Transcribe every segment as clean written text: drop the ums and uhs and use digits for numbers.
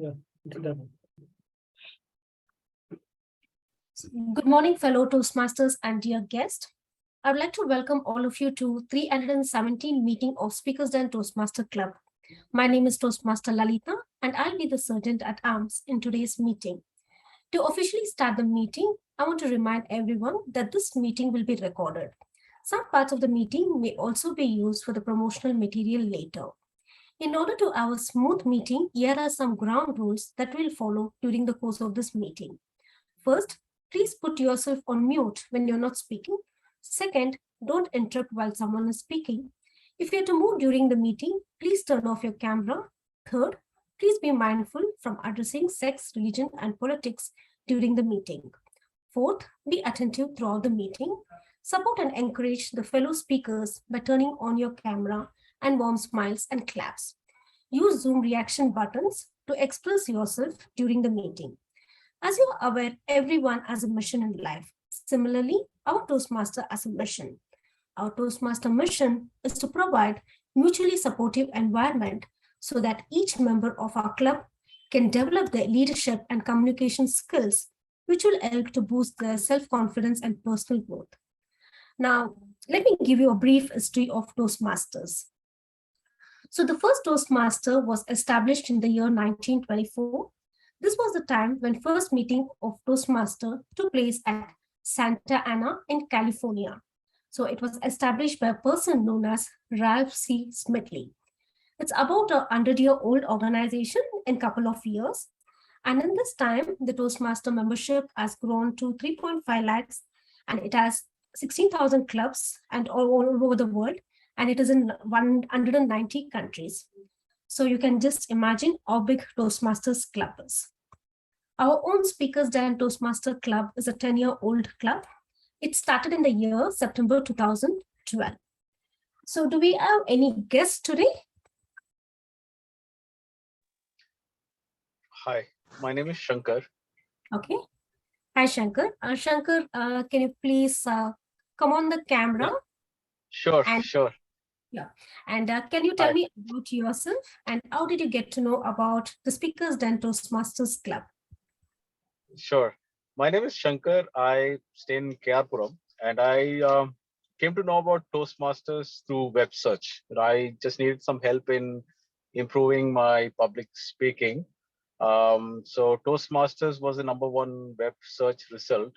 Yeah, it's done. Good morning, fellow Toastmasters and dear guests. I would like to welcome all of you to 317 meeting of Speakers and Toastmaster Club. My name is Toastmaster Lalita, and I'll be the sergeant at arms in today's meeting. To officially start the meeting, I want to remind everyone that this meeting will be recorded. Some parts of the meeting may also be used for the promotional material later. In order to have a smooth meeting, here are some ground rules that we'll follow during the course of this meeting. First, please put yourself on mute when you're not speaking. Second, don't interrupt while someone is speaking. If you're to move during the meeting, please turn off your camera. Third, please be mindful from addressing sex, religion, and politics during the meeting. Fourth, be attentive throughout the meeting. Support and encourage the fellow speakers by turning on your camera and warm smiles and claps. Use Zoom reaction buttons to express yourself during the meeting. As you are aware, everyone has a mission in life. Similarly, our Toastmaster has a mission. Our Toastmaster mission is to provide mutually supportive environment so that each member of our club can develop their leadership and communication skills, which will help to boost their self-confidence and personal growth. Now, let me give you a brief history of Toastmasters. So the first Toastmaster was established in the year 1924. This was the time when first meeting of Toastmaster took place at Santa Ana in California. So it was established by a person known as Ralph C. Smithley. It's about a 100-year-old organization in a couple of years. And in this time, the Toastmaster membership has grown to 3.5 lakhs, and it has 16,000 clubs and all over the world, and it is in 190 countries. So you can just imagine how big Toastmasters Club is. Our own Speakers and Toastmaster Club is a 10-year-old club. It started in the year September 2012. So do we have any guests today? Hi, my name is Shankar. Okay. Hi, Shankar. Shankar, can you please come on the camera? Yeah. Sure, and, sure. Yeah. And can you tell me about yourself and how did you get to know about the Speakers and Toastmasters Club? Sure. My name is Shankar. I stay in Kerpuram, and I came to know about Toastmasters through web search. I just needed some help in improving my public speaking. So Toastmasters was the #1 web search result.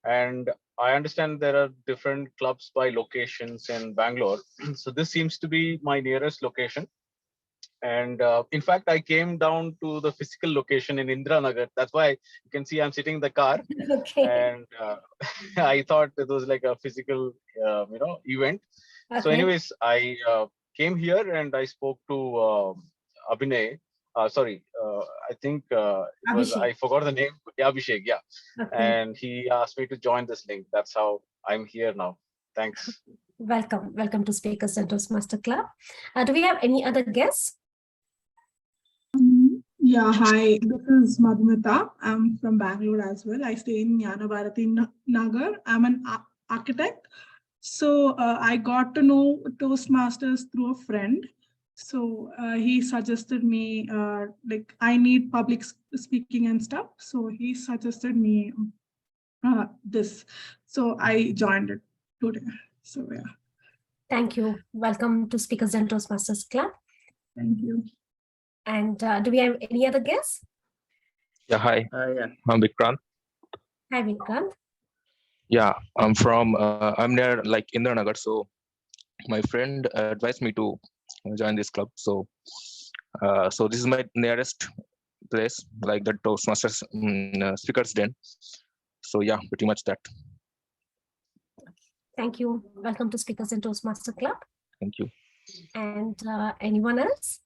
And I understand there are different clubs by locations in Bangalore. So this seems to be my nearest location. And in fact, I came down to the physical location in Indiranagar. That's why you can see I'm sitting in the car. Okay. And I thought it was like a physical, event. Okay. So anyways, I came here and I spoke to Abhinay. I think it was, I forgot the name. Yeah, Abhishek, yeah. Okay. And he asked me to join this link. That's how I'm here now. Thanks. Welcome to Speakers and Toastmaster Club. Do we have any other guests? Yeah, hi, this is Madhumita. I'm from Bangalore as well. I stay in Jnana Bharati Nagar. I'm an architect. So I got to know Toastmasters through a friend. So he suggested me, like I need public speaking and stuff. So he suggested me this. So I joined it today. So yeah. Thank you. Welcome to Speakers and Toastmasters Club. Thank you. And do we have any other guests? Yeah, hi. Yeah. I'm Vikrant. Hi, Vikrant. Yeah, I'm near like Indiranagar. So my friend advised me to join this club. So this is my nearest place, like the Toastmasters speakers den. So yeah, pretty much that. Thank you. Welcome to Speakers and Toastmaster Club. Thank you. And anyone else?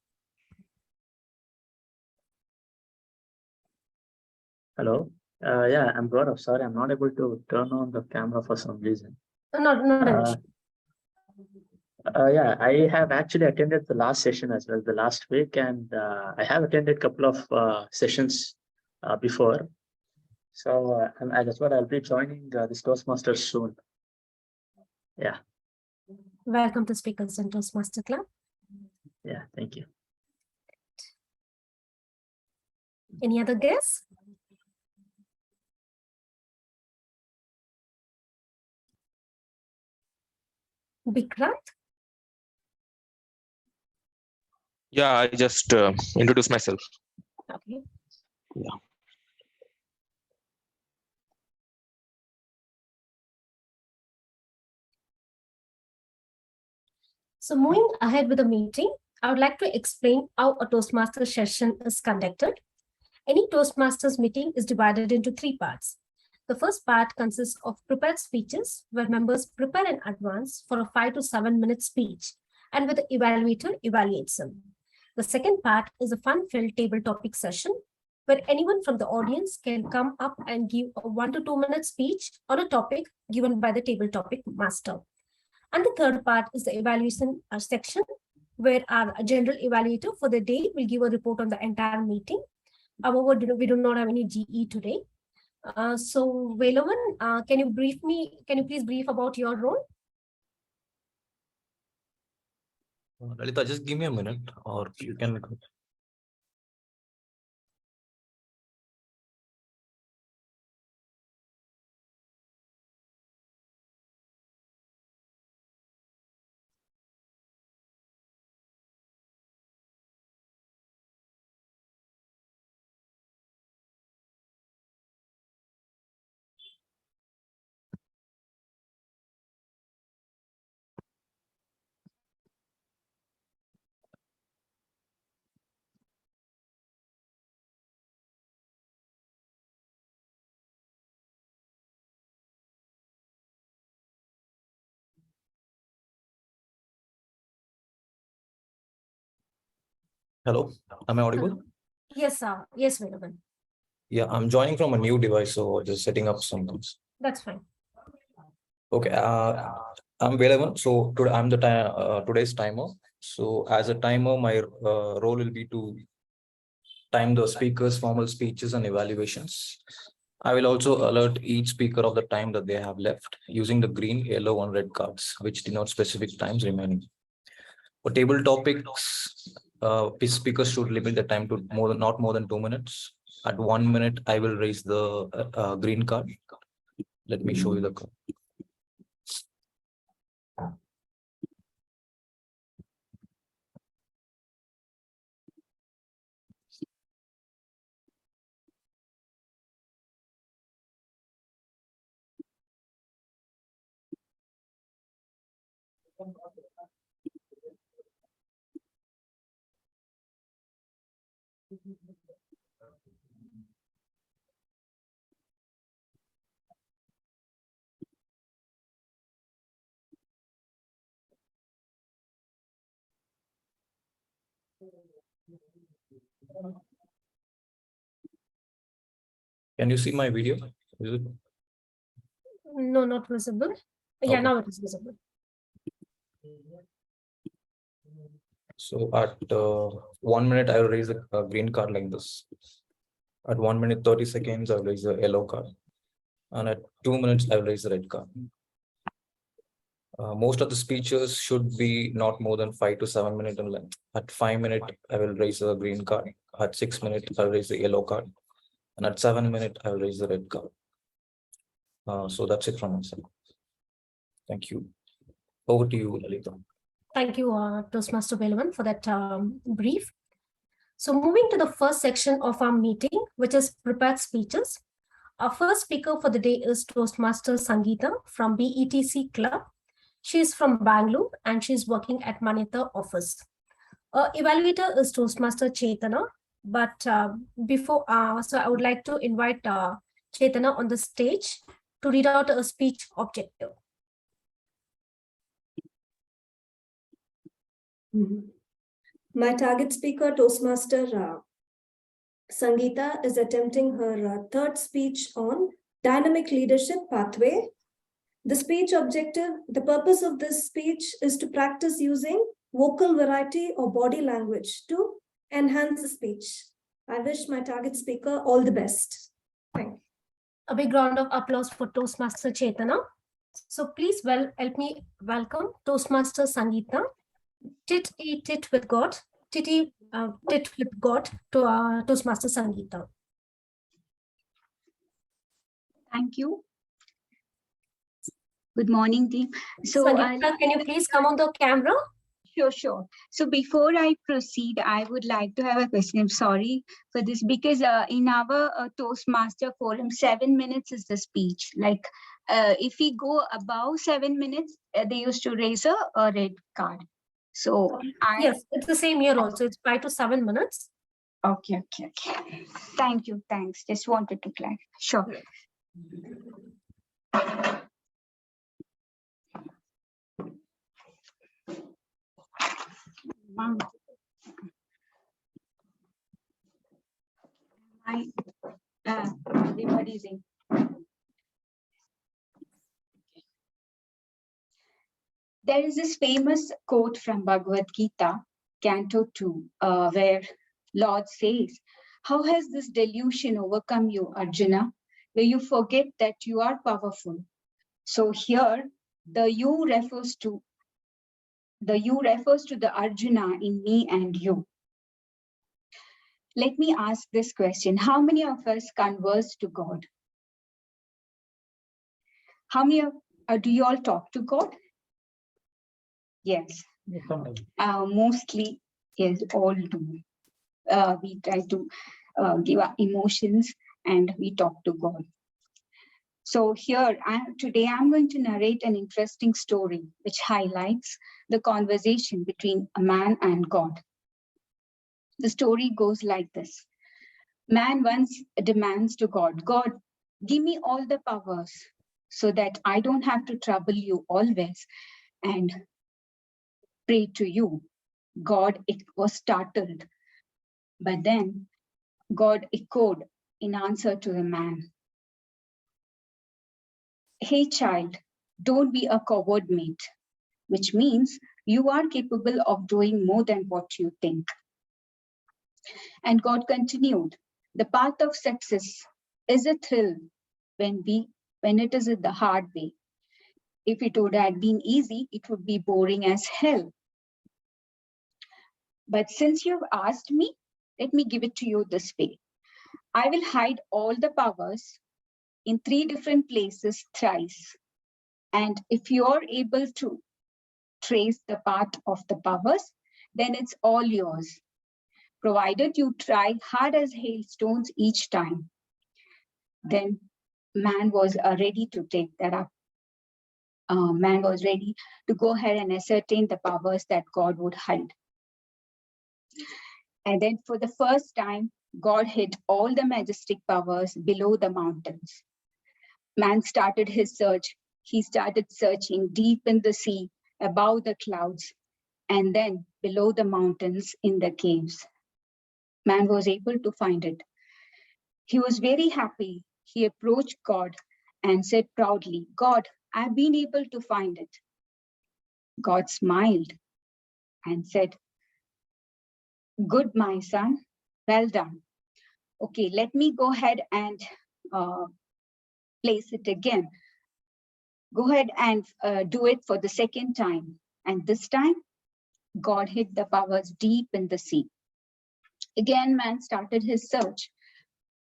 Hello. Yeah, I'm Gaurav. Sorry, I'm not able to turn on the camera for some reason. Not an issue. Yeah, I have actually attended the last session as well, the last week, and I have attended a couple of sessions before. So that's what I'll be joining this Toastmasters soon. Yeah. Welcome to Speakers and Toastmaster Club. Yeah, thank you. Any other guess? Bikrant? Yeah, I just introduce myself. Okay. Yeah. So moving ahead with the meeting, I would like to explain how a Toastmasters session is conducted. Any Toastmasters meeting is divided into 3 parts. The first part consists of prepared speeches where members prepare in advance for a 5 to 7 minute speech and where the evaluator evaluates them. The second part is a fun-filled table topic session where anyone from the audience can come up and give a 1 to 2 minute speech on a topic given by the table topic master. And the third part is the evaluation section where our general evaluator for the day will give a report on the entire meeting. However, we do not have any GE today. So Velavan, can you please brief about your role? Lalita, just give me a minute, or you can. Hello, am I audible? Yes, sir. Yes, Velavan. Yeah, I'm joining from a new device, so just setting up some things. That's fine. Okay, I'm Velavan. So today I'm the today's timer. So as a timer, my role will be to time the speakers' formal speeches and evaluations. I will also alert each speaker of the time that they have left using the green, yellow, and red cards, which denote specific times remaining. For table topics, speakers should limit the time to not more than 2 minutes. At 1 minute, I will raise the green card. Let me show you the card. Can you see my video? Is it? No, not visible. Yeah, Okay. now it is visible. So at 1 minute, I will raise the green card like this. At 1 minute 30 seconds, I will raise the yellow card. And at 2 minutes, I will raise the red card. Most of the speeches should be not more than 5 to 7 minutes in length. At 5 minutes, I will raise the green card. At 6 minutes, I will raise the yellow card. And at 7 minutes, I will raise the red card. So that's it from my side. Thank you. Over to you, Lalita. Thank you, Toastmaster Velavan, for that brief. So moving to the first section of our meeting, which is prepared speeches. Our first speaker for the day is Toastmaster Sangeeta from BETC Club. She is from Bangalore and she is working at Manyata office. Evaluator is Toastmaster Chetana. But so I would like to invite Chetana on the stage to read out a speech objective. My target speaker, Toastmaster Sangeeta, is attempting her third speech on dynamic leadership pathway. The speech objective, the purpose of this speech is to practice using vocal variety or body language to enhance the speech. I wish my target speaker all the best. Thank you. A big round of applause for Toastmaster Chetana. So please help me welcome Toastmaster Sangeeta. Tit with God, tit with God to Toastmaster Sangeeta. Thank you. Good morning, team. So, Sangeeta, can you please come on the camera? Sure. So before I proceed, I would like to have a question. I'm sorry for this because in our Toastmaster forum, 7 minutes is the speech. Like if we go above 7 minutes, they used to raise a red card. So yes, it's the same here also. It's 5 to 7 minutes. Okay. Thank you. Thanks. Just wanted to clarify. Sure. Everybody's in. There is this famous quote from Bhagavad Gita, Canto 2, where Lord says, "How has this delusion overcome you, Arjuna, where you forget that you are powerful?" So here, the you refers to the Arjuna in me and you. Let me ask this question. How many of us converse to God? How many do you all talk to God? Yes. Mostly, yes, all do. We try to give our emotions and we talk to God. So here, today I'm going to narrate an interesting story which highlights the conversation between a man and God. The story goes like this. Man once demands to God, "God, give me all the powers so that I don't have to trouble you always and pray to you." God was startled, but then God echoed in answer to the man, "Hey child, don't be a coward mate," which means you are capable of doing more than what you think. And God continued, "The path of success is a thrill when it is the hard way. If it would have been easy, it would be boring as hell. But since you've asked me, let me give it to you this way. I will hide all the powers in 3 different places thrice. And if you're able to trace the path of the powers, then it's all yours, provided you try hard as hailstones each time." Then man was ready to take that up. Man was ready to go ahead and ascertain the powers that God would hide. And then for the first time, God hid all the majestic powers below the mountains. Man started his search. He started searching deep in the sea, above the clouds, and then below the mountains in the caves. Man was able to find it. He was very happy. He approached God and said proudly, "God, I've been able to find it." God smiled and said, "Good, my son, well done. Okay, let me go ahead and place it again. Go ahead and do it for the second time." And this time, God hid the powers deep in the sea. Again, man started his search.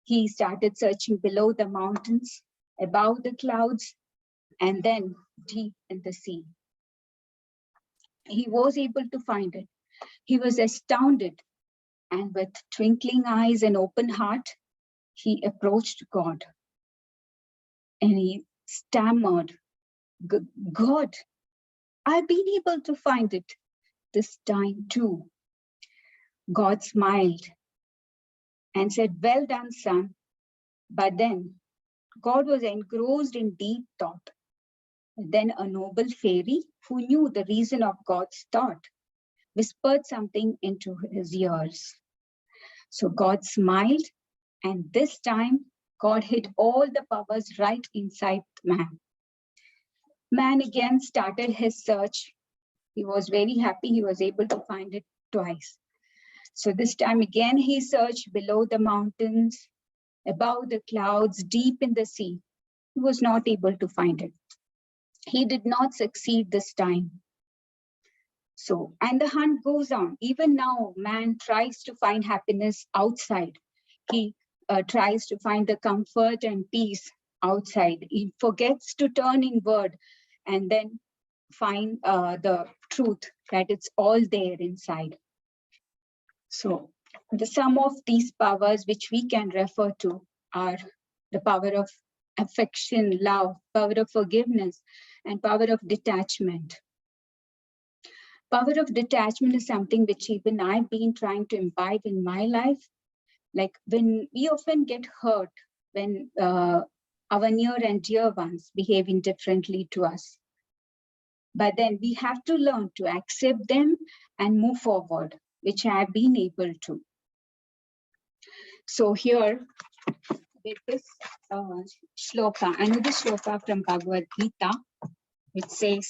He started searching below the mountains, above the clouds, and then deep in the sea. He was able to find it. He was astounded, and with twinkling eyes and open heart, he approached God. And he stammered, "God, I've been able to find it this time too." God smiled and said, "Well done, son." But then God was engrossed in deep thought. Then a noble fairy who knew the reason of God's thought whispered something into his ears. So God smiled, and this time God hid all the powers right inside man. Man again started his search. He was very happy he was able to find it twice. So this time again he searched below the mountains, above the clouds, deep in the sea. He was not able to find it. He did not succeed this time. So, and the hunt goes on. Even now, man tries to find happiness outside. He tries to find the comfort and peace outside. He forgets to turn inward and then find the truth that it's all there inside. So the sum of these powers which we can refer to are the power of affection, love, power of forgiveness, and power of detachment. Power of detachment is something which even I've been trying to imbibe in my life. Like when we often get hurt, when our near and dear ones behave indifferently to us. But then we have to learn to accept them and move forward, which I have been able to. So here, with this shloka, another shloka from Bhagavad Gita, which says,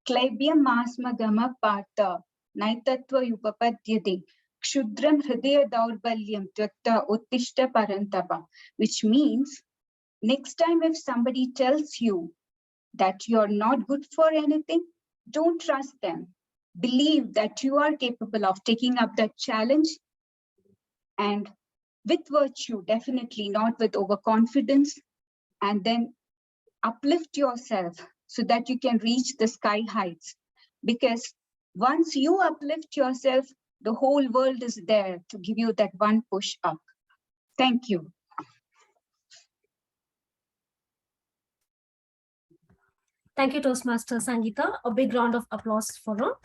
Klebya masma gama partha naitatva yupapadyate kshudram hridaya daurbalyam tvakta uttishta parantapa, which means next time if somebody tells you that you're not good for anything, don't trust them. Believe that you are capable of taking up that challenge, and with virtue, definitely not with overconfidence, and then uplift yourself so that you can reach the sky heights. Because once you uplift yourself, the whole world is there to give you that one push up. Thank you. Thank you, Toastmaster Sangeeta. A big round of applause for her.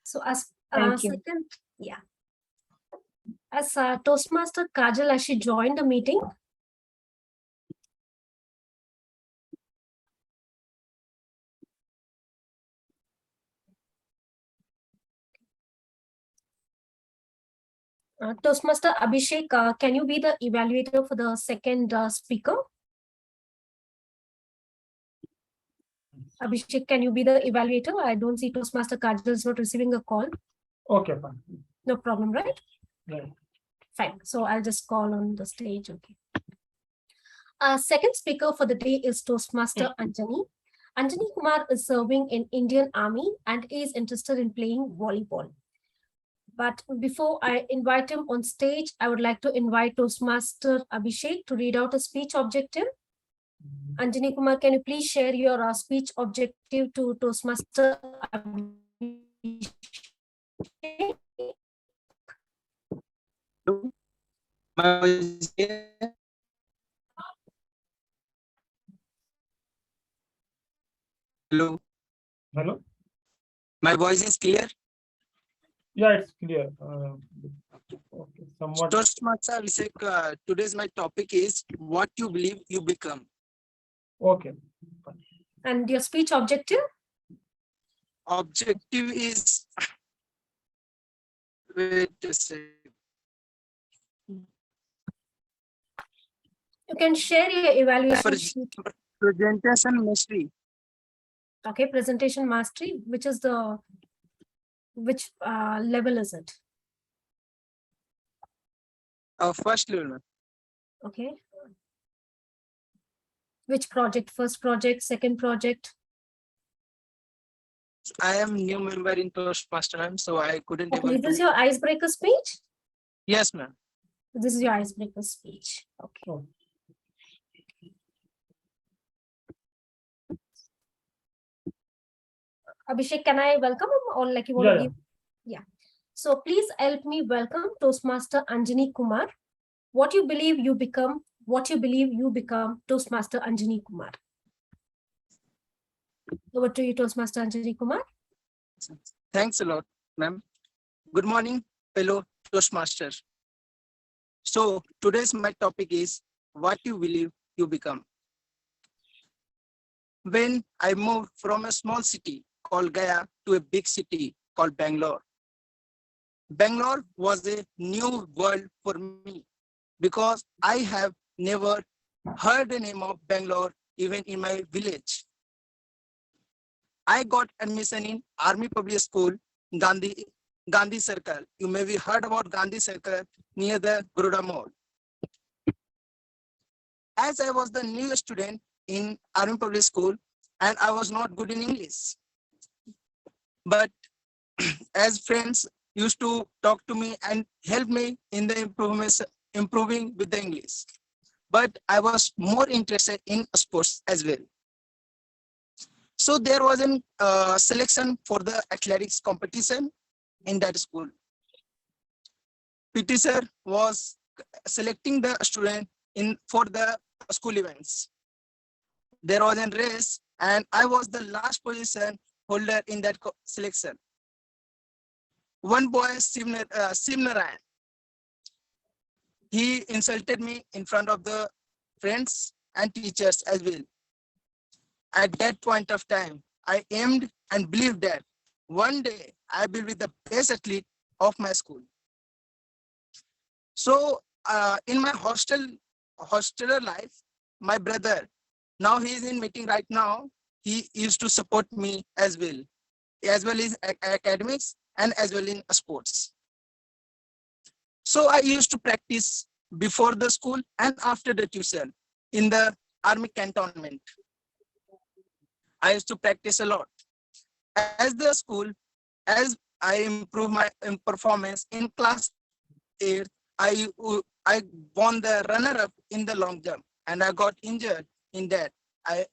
So as Thank you. second, yeah. As Toastmaster Kajal, as she joined the meeting. Toastmaster Abhishek, can you be the evaluator for the second speaker? Abhishek, can you be the evaluator? I don't see Toastmaster Kajal is not receiving a call. Okay, fine. No problem, right? Right. Fine. So I'll just call on the stage. Okay. Second speaker for the day is Toastmaster Anjani. Anjani Kumar is serving in Indian Army and is interested in playing volleyball. But before I invite him on stage, I would like to invite Toastmaster Abhishek to read out a speech objective. Anjani Kumar, can you please share your speech objective to Toastmaster Abhishek? Hello. Hello? My voice is clear? Yeah, it's clear. Okay, somewhat. Toastmaster Abhishek, today's my topic is what you believe you become. Okay. And your speech objective? Objective is, wait a second. You can share your evaluation sheet. Presentation mastery. Okay, presentation mastery, which is the, which level is it? First level. Okay. Which project? First project, second project? I am new member in Toastmaster, ma'am, so I couldn't Okay, able is this to. your icebreaker speech? Yes, ma'am. This is your icebreaker speech. Okay. Oh. Abhishek, can I welcome him or like you want to Yeah, give? Yeah. So please help me welcome Toastmaster Anjani Kumar. What you believe you become, what you believe you become, Toastmaster Anjani Kumar. Over to you, Toastmaster Anjani Kumar. Thanks a lot, ma'am. Good morning, fellow Toastmasters. So today's my topic is what you believe you become. When I moved from a small city called Gaya to a big city called Bangalore, Bangalore was a new world for me because I have never heard the name of Bangalore even in my village. I got admission in Army Public School, Gandhi Circle. You may be heard about Gandhi Circle near the Garuda Mall. As I was the new student in Army Public School and I was not good in English, but as friends used to talk to me and help me in the improving with the English. But I was more interested in sports as well. So there was a selection for the athletics competition in that school. PT sir was selecting the student for the school events. There was a race and I was the last position holder in that selection. One boy, Simnarayan, he insulted me in front of the friends and teachers as well. At that point of time, I aimed and believed that one day I will be the best athlete of my school. So in my hosteler life, my brother, now he is in meeting right now, he used to support me as well as academics and as well in sports. So I used to practice before the school and after the tuition in the army cantonment. I used to practice a lot. As the school, as I improve my performance in class 8, I won the runner-up in the long jump and I got injured in that. I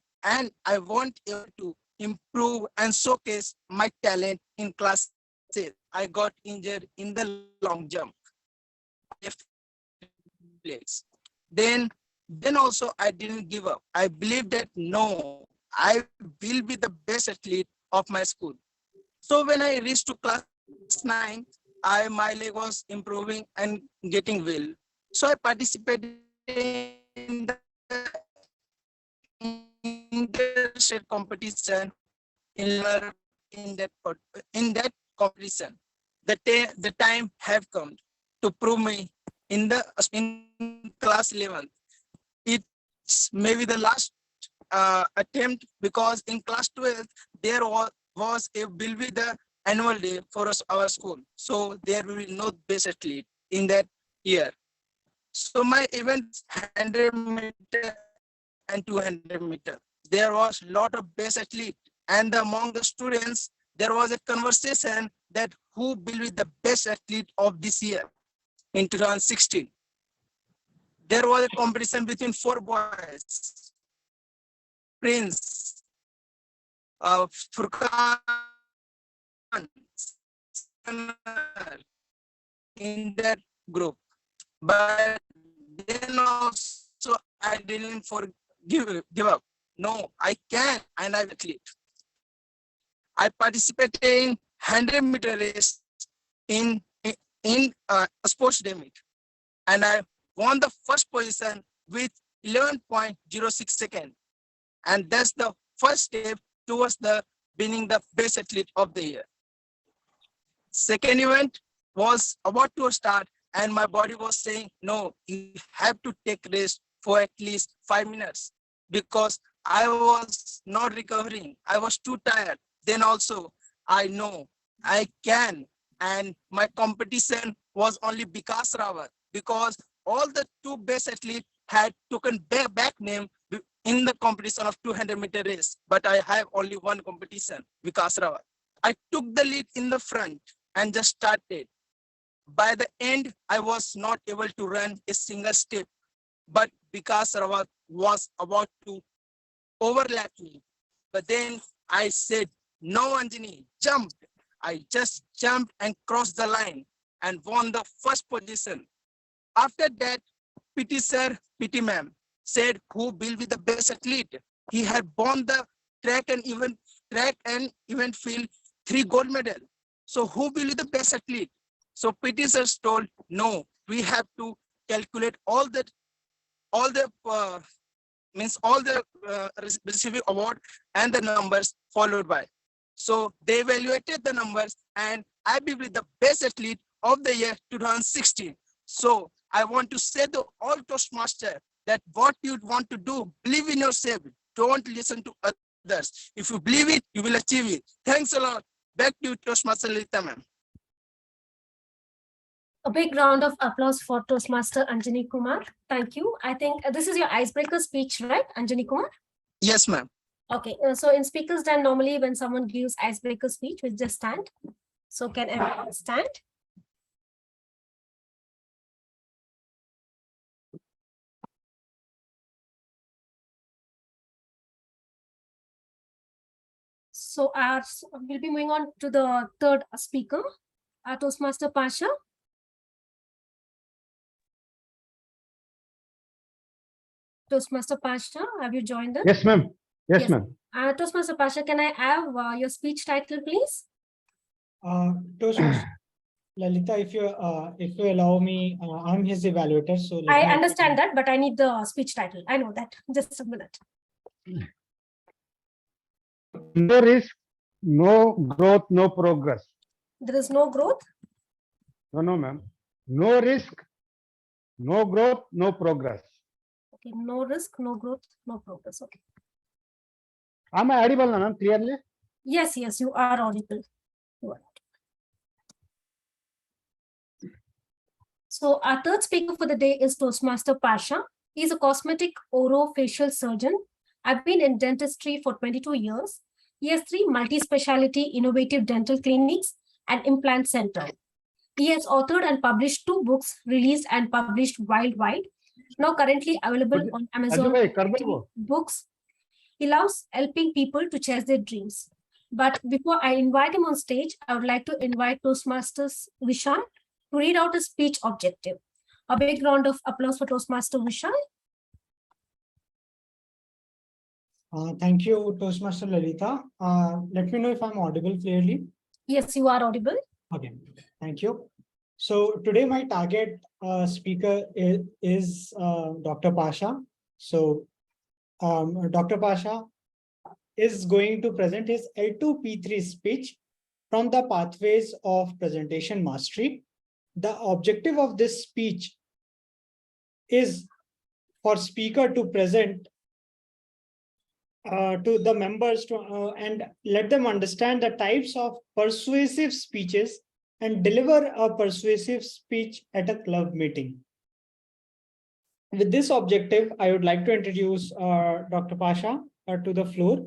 want to improve and showcase my talent in class 8. I got injured in the long jump. Then also I didn't give up. I believed that no, I will be the best athlete of my school. So when I reached to class 9, my leg was improving and getting well. So I participated in the interstate competition in that competition. The time have come to prove me in class 11. It's maybe the last attempt because in class 12 there was a will be the annual day for our school. So there will be no best athlete in that year. So my events 100 meter and 200 meter. There was a lot of best athlete and among the students there was a conversation that who will be the best athlete of this year in 2016. There was a competition between 4 boys. Prince, Furkan, in that group. But then also I didn't give up. No, I can and I will athlete. I participated in 100 meter race in a sports day meet. And I won the first position with 11.06 seconds. And that's the first step towards being the best athlete of the year. Second event was about to start and my body was saying, no, you have to take rest for at least 5 minutes because I was not recovering. I was too tired. Then also I know I can. And my competition was only Vikas Rawat because all the 2 best athletes had taken back name in the competition of 200 meter race, but I have only one competition, Vikas Rawat. I took the lead in the front and just started. By the end, I was not able to run a single step, but Vikas Rawat was about to overlap me. But then I said, no, Anjani, jump. I just jumped and crossed the line and won the first position. After that, PT sir, PT ma'am said who will be the best athlete. He had won the track and event field 3 gold medal. So who will be the best athlete? So PT sir told, no, we have to calculate all the receiving award and the numbers followed by. So they evaluated the numbers and I will be the best athlete of the year 2016. So I want to say to all Toastmasters that what you want to do, believe in yourself. Don't listen to others. If you believe it, you will achieve it. Thanks a lot. Back to you, Toastmaster Lalita ma'am. A big round of applause for Toastmaster Anjani Kumar. Thank you. I think this is your icebreaker speech, right, Anjani Kumar? Yes, ma'am. Okay, so in speakers stand, normally when someone gives icebreaker speech, we just stand. So can everyone stand? So we'll be moving on to the third speaker, our Toastmaster Pasha. Toastmaster Pasha, have you joined us? Yes, ma'am. Yes, Yes. ma'am. Toastmaster Pasha, can I have your speech title, please? Toastmaster Lalita, if you allow me, I'm his evaluator, so let I me- understand that, but I need the speech title. I know that. Just a minute. No risk, no growth, no progress. There is no growth. No, ma'am. No risk, no growth, no progress. Okay, no risk, no growth, no progress. Okay. Am I audible, ma'am, clearly? Yes, yes, you are audible. You are. So our third speaker for the day is Toastmaster Pasha. He's a cosmetic orofacial surgeon. I've been in dentistry for 22 years. He has 3 multi-speciality innovative dental clinics and implant center. He has authored and published 2 books released and published worldwide, now currently available on Amazon books. He loves helping people to chase their dreams. But before I invite him on stage, I would like to invite Toastmasters Vishal to read out a speech objective. A big round of applause for Toastmaster Vishal. Thank you, Toastmaster Lalita. Let me know if I'm audible clearly. Yes, you are audible. Okay, thank you. So today my target speaker is Dr. Pasha. So Dr. Pasha is going to present his L2P3 speech from the pathways of presentation mastery. The objective of this speech is for speaker to present to the members and let them understand the types of persuasive speeches and deliver a persuasive speech at a club meeting. With this objective, I would like to introduce Dr. Pasha to the floor.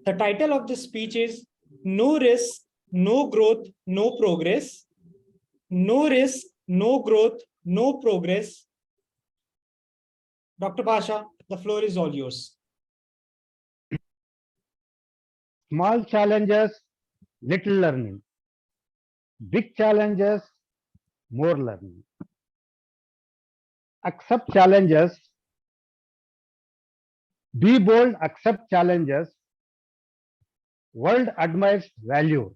The title of the speech is No Risk, No Growth, No Progress. No risk, no growth, no progress. Dr. Pasha, the floor is all yours. Small challenges, little learning. Big challenges, more learning. Accept challenges. Be bold, accept challenges. World admires value.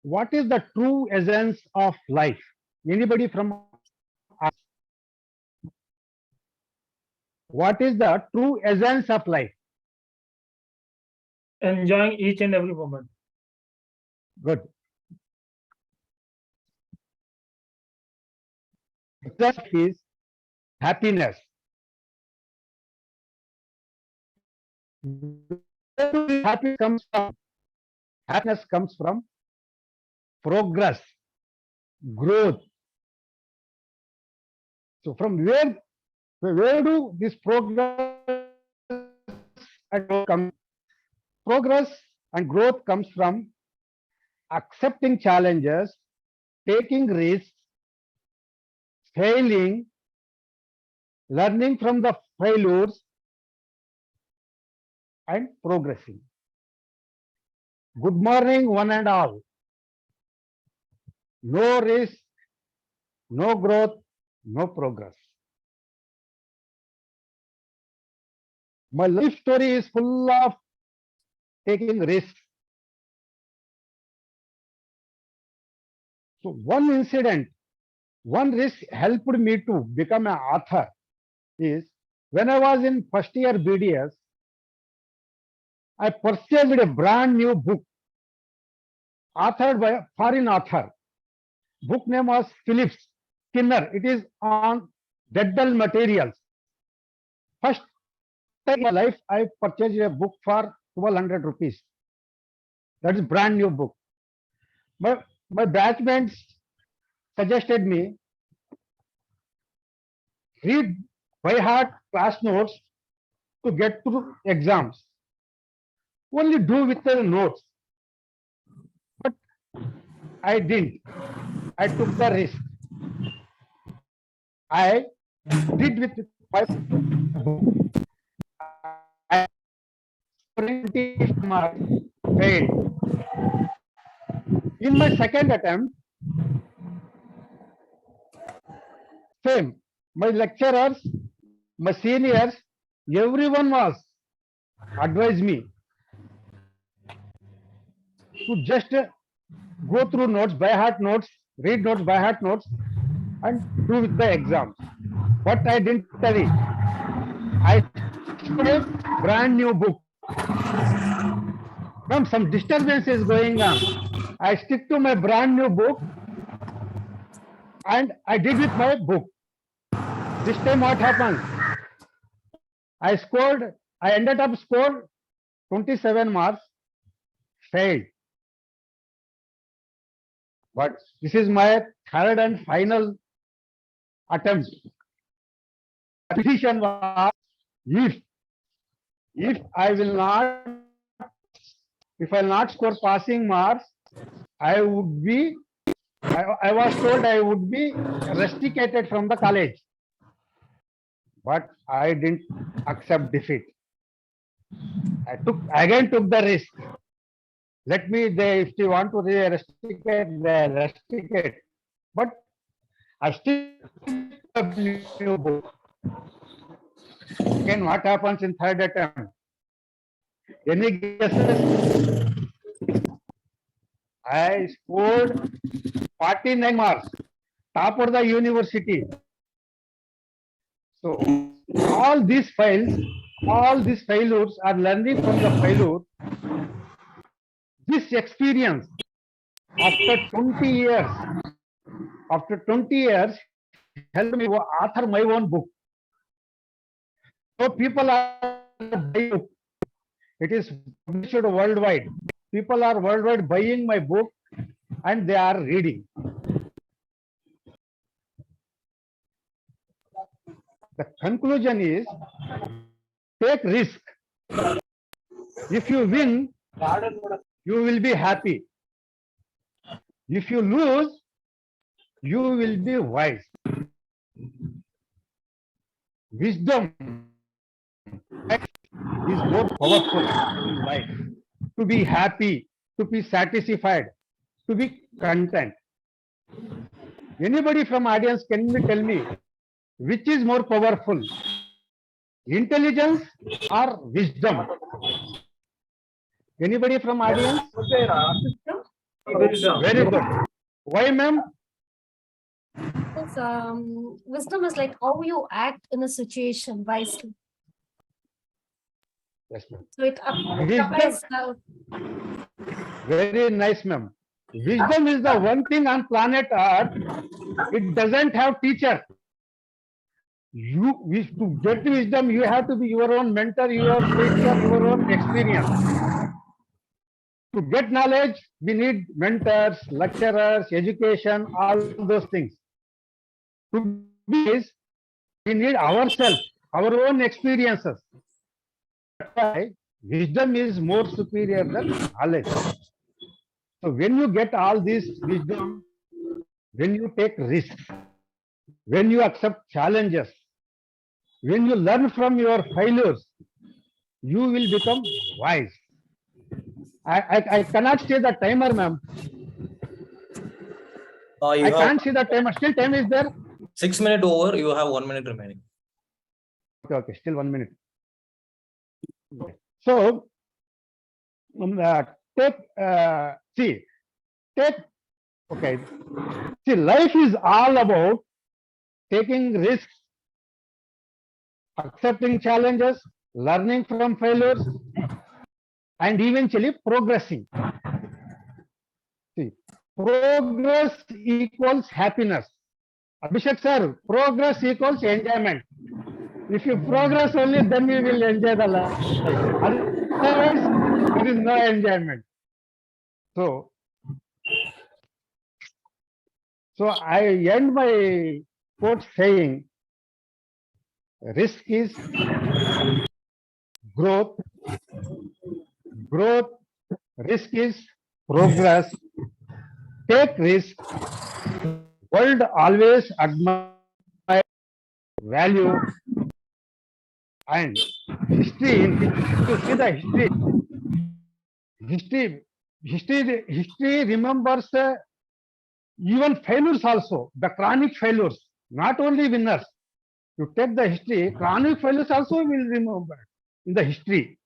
What is the true essence of life? Anybody from us? What is the true essence of life? Enjoying each and every moment. Good. That is happiness. Happiness comes from progress, growth. So from where do this progress and growth come? Progress and growth comes from accepting challenges, taking risks, failing, learning from the failures, and progressing. Good morning, one and all. No risk, no growth, no progress. My life story is full of taking risks. So one incident, one risk helped me to become an author is when I was in first year BDS, I purchased a brand new book authored by a foreign author. Book name was Philip Skinner. It is on dental materials. First time in my life, I purchased a book for 1200 rupees. That is brand new book. My batchmates suggested me, read by heart class notes to get through exams. Only do with the notes. But I didn't. I took the risk. I did with my book. I failed. In my second attempt, same. My lecturers, my seniors, everyone was advised me to just go through notes, by heart notes, read notes, by heart notes, and do with the exams. But I didn't study. I studied a brand new book. From some disturbance is going on. I stick to my brand new book and I did with my book. This time what happened? I ended up scored 27 marks, failed. But this is my third and final attempt. Petition was, if I will not score passing marks, I would be, I was told I would be rusticated from the college. But I didn't accept defeat. I again took the risk. Let me, if they want to rusticate, they rusticate. But I still have new book. Again, what happens in third attempt? Any guesses? I scored 49 marks, top of the university. So all these failures are learning from the failure. This experience after 20 years helped me author my own book. So people are buying. It is published worldwide. People are worldwide buying my book and they are reading. The conclusion is, take risk. If you win, you will be happy. If you lose, you will be wise. Wisdom is more powerful in life. To be happy, to be satisfied, to be content. Anybody from audience can tell me which is more powerful, intelligence or wisdom? Anybody from audience? Very good. Why, ma'am? Because, wisdom is like how you act in a situation wisely. Yes, ma'am. So it applies. Very nice, ma'am. Wisdom is the one thing on planet Earth. It doesn't have teacher. You wish to get wisdom, you have to be your own mentor, your teacher, your own experience. To get knowledge, we need mentors, lecturers, education, all those things. To be this, we need ourselves, our own experiences. That's why wisdom is more superior than knowledge. So when you get all this wisdom, when you take risks, when you accept challenges, when you learn from your failures, you will become wise. I cannot see the timer, ma'am. I can't see the timer. Still time is there? 6 minutes over. You have 1 minute remaining. Okay, still 1 minute. So, see, life is all about taking risks, accepting challenges, learning from failures, and eventually progressing. See, progress equals happiness. Abhishek sir, progress equals enjoyment. If you progress only, then you will enjoy the life. Otherwise, there is no enjoyment. So I end my quote saying, Risk is growth. Growth, risk is progress. Take risk. World always admire value and history. If you see the history remembers even failures also, the chronic failures, not only winners. You take the history, chronic failures also will remember in the history.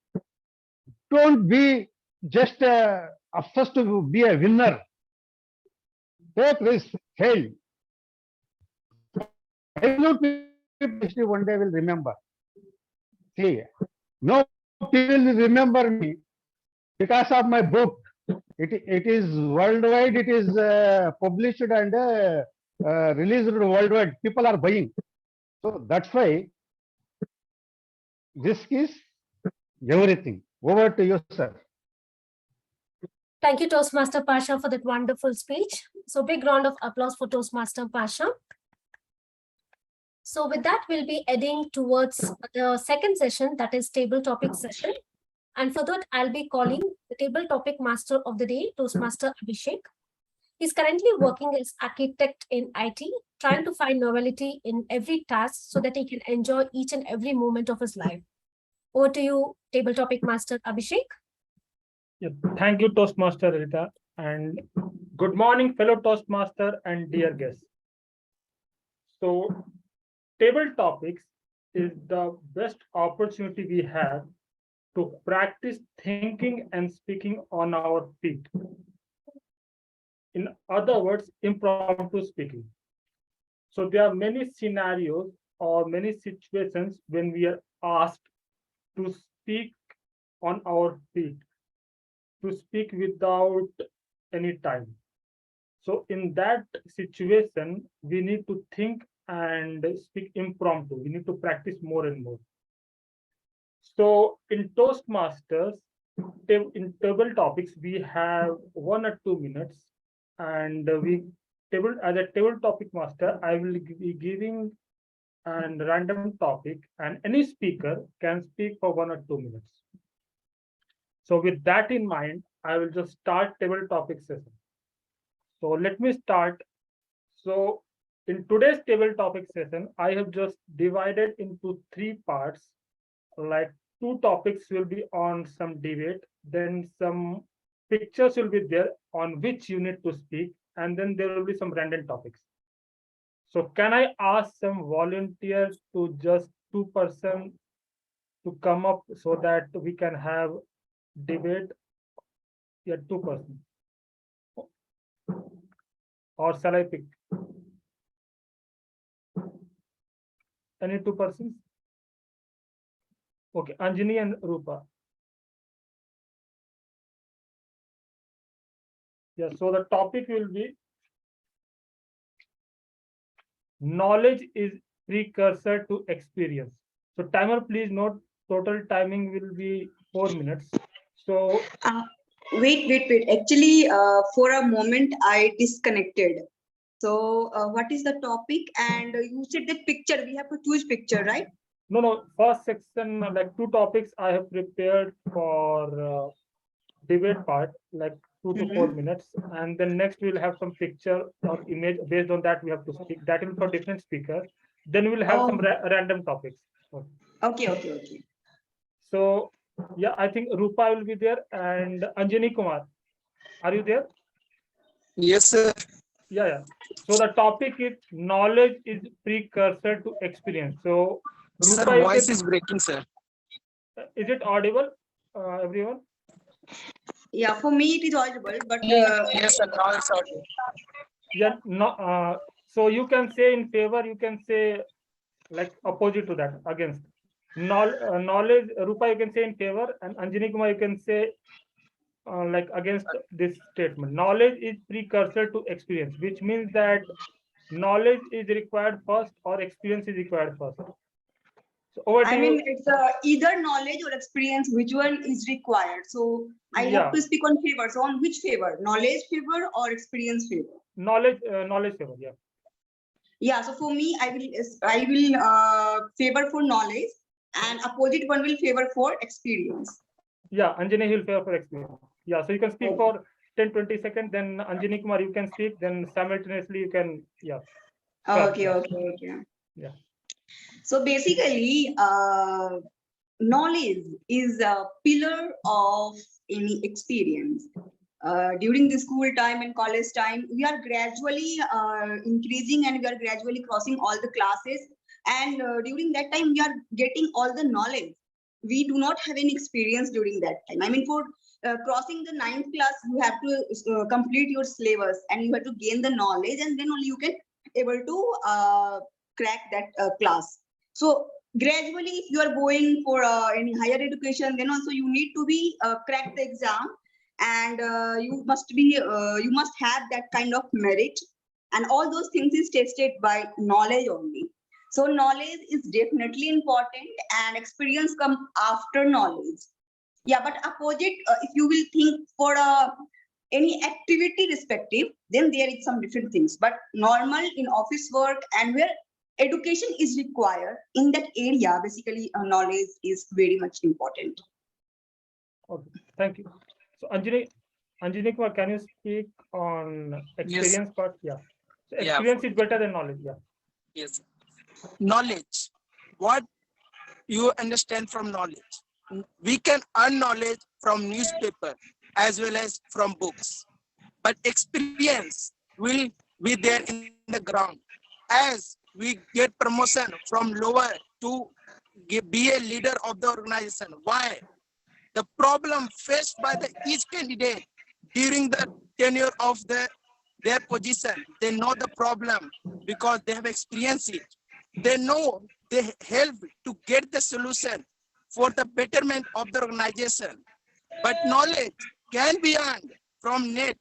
Don't be just obsessed to be a winner. Take risk, fail. Failure people history one day will remember. See, no people will remember me because of my book. It is worldwide, it is published and released worldwide. People are buying. So that's why risk is everything. Over to you, sir. Thank you, Toastmaster Pasha, for that wonderful speech. So big round of applause for Toastmaster Pasha. So with that, we'll be heading towards the second session, that is table topic session. And for that, I'll be calling the table topic master of the day, Toastmaster Abhishek. He's currently working as architect in IT, trying to find novelty in every task so that he can enjoy each and every moment of his life. Over to you, table topic master Abhishek. Yeah, thank you, Toastmaster Rita, and good morning, fellow Toastmaster and dear guests. So, table topics is the best opportunity we have to practice thinking and speaking on our feet. In other words, impromptu speaking. So there are many scenarios or many situations when we are asked to speak on our feet, to speak without any time. So in that situation, we need to think and speak impromptu. We need to practice more and more. So in Toastmasters, in table topics, we have 1 or 2 minutes, and as a table topic master, I will be giving a random topic, and any speaker can speak for 1 or 2 minutes. So with that in mind, I will just start table topic session. So let me start. So in today's table topic session, I have just divided into 3 parts. Like 2 topics will be on some debate, then some pictures will be there on which you need to speak, and then there will be some random topics. So can I ask some volunteers to just 2 persons to come up so that we can have debate? Yeah, 2 persons. Or shall I pick? Any 2 persons? Okay, Anjani and Rupa. Yeah, so the topic will be knowledge is precursor to experience. So timer, please note, total timing will be 4 minutes. So wait. Actually, for a moment, I disconnected. So what is the topic? And you said that picture, we have to choose picture, right? No, first section, like 2 topics I have prepared for debate part, like 2 to 4 minutes. And then next we'll have some picture or image. Based on that, we have to speak. That will for different speakers. Then we'll have some random topics. Okay. So yeah, I think Rupa will be there, and Anjani Kumar. Are you there? Yes, sir. Yeah. So the topic is knowledge is precursor to experience. So Sir, Rupa, voice is breaking, sir. Is it audible, everyone? Yeah, for me it is audible, but Yes, sir. Now it's audible. Yeah, no. So you can say in favor, you can say like opposite to that, against. Knowledge, Rupa, you can say in favor, and Anjani Kumar, you can say like against this statement. Knowledge is precursor to experience, which means that knowledge is required first or experience is required first. So over to you. it's either knowledge or experience, which one is required. So I have to speak on favor. So on which favor? Knowledge favor or experience favor? Knowledge favor, yeah. Yeah, so for me, I will favor for knowledge, and opposite one will favor for experience. Yeah, Anjani will favor for experience. Yeah, so you can speak for 10-20 seconds, then Anjani Kumar, you can speak, then simultaneously you can, yeah. Okay. Yeah. So basically, knowledge is a pillar of any experience. During the school time and college time, we are gradually increasing and we are gradually crossing all the classes. And during that time, we are getting all the knowledge. We do not have any experience during that time. I mean, for crossing the 9th class, you have to complete your syllabus and you have to gain the knowledge, and then only you can able to crack that class. So gradually, if you are going for any higher education, then also you need to be crack the exam, and you must have that kind of merit, and all those things is tested by knowledge only. So knowledge is definitely important, and experience come after knowledge. Yeah, but opposite, if you will think for any activity respective, then there is some different things. But normal in office work and where education is required in that area, basically knowledge is very much important. Okay, thank you. So Anjani Kumar, can you speak on experience part? Yeah. So experience is better than knowledge. Yeah. Yes. Knowledge. What you understand from knowledge? We can earn knowledge from newspaper as well as from books. But experience will be there in the ground. As we get promotion from lower to be a leader of the organization. Why? The problem faced by each candidate during the tenure of their position, they know the problem because they have experienced it. They know they help to get the solution for the betterment of the organization. But knowledge can be earned from net,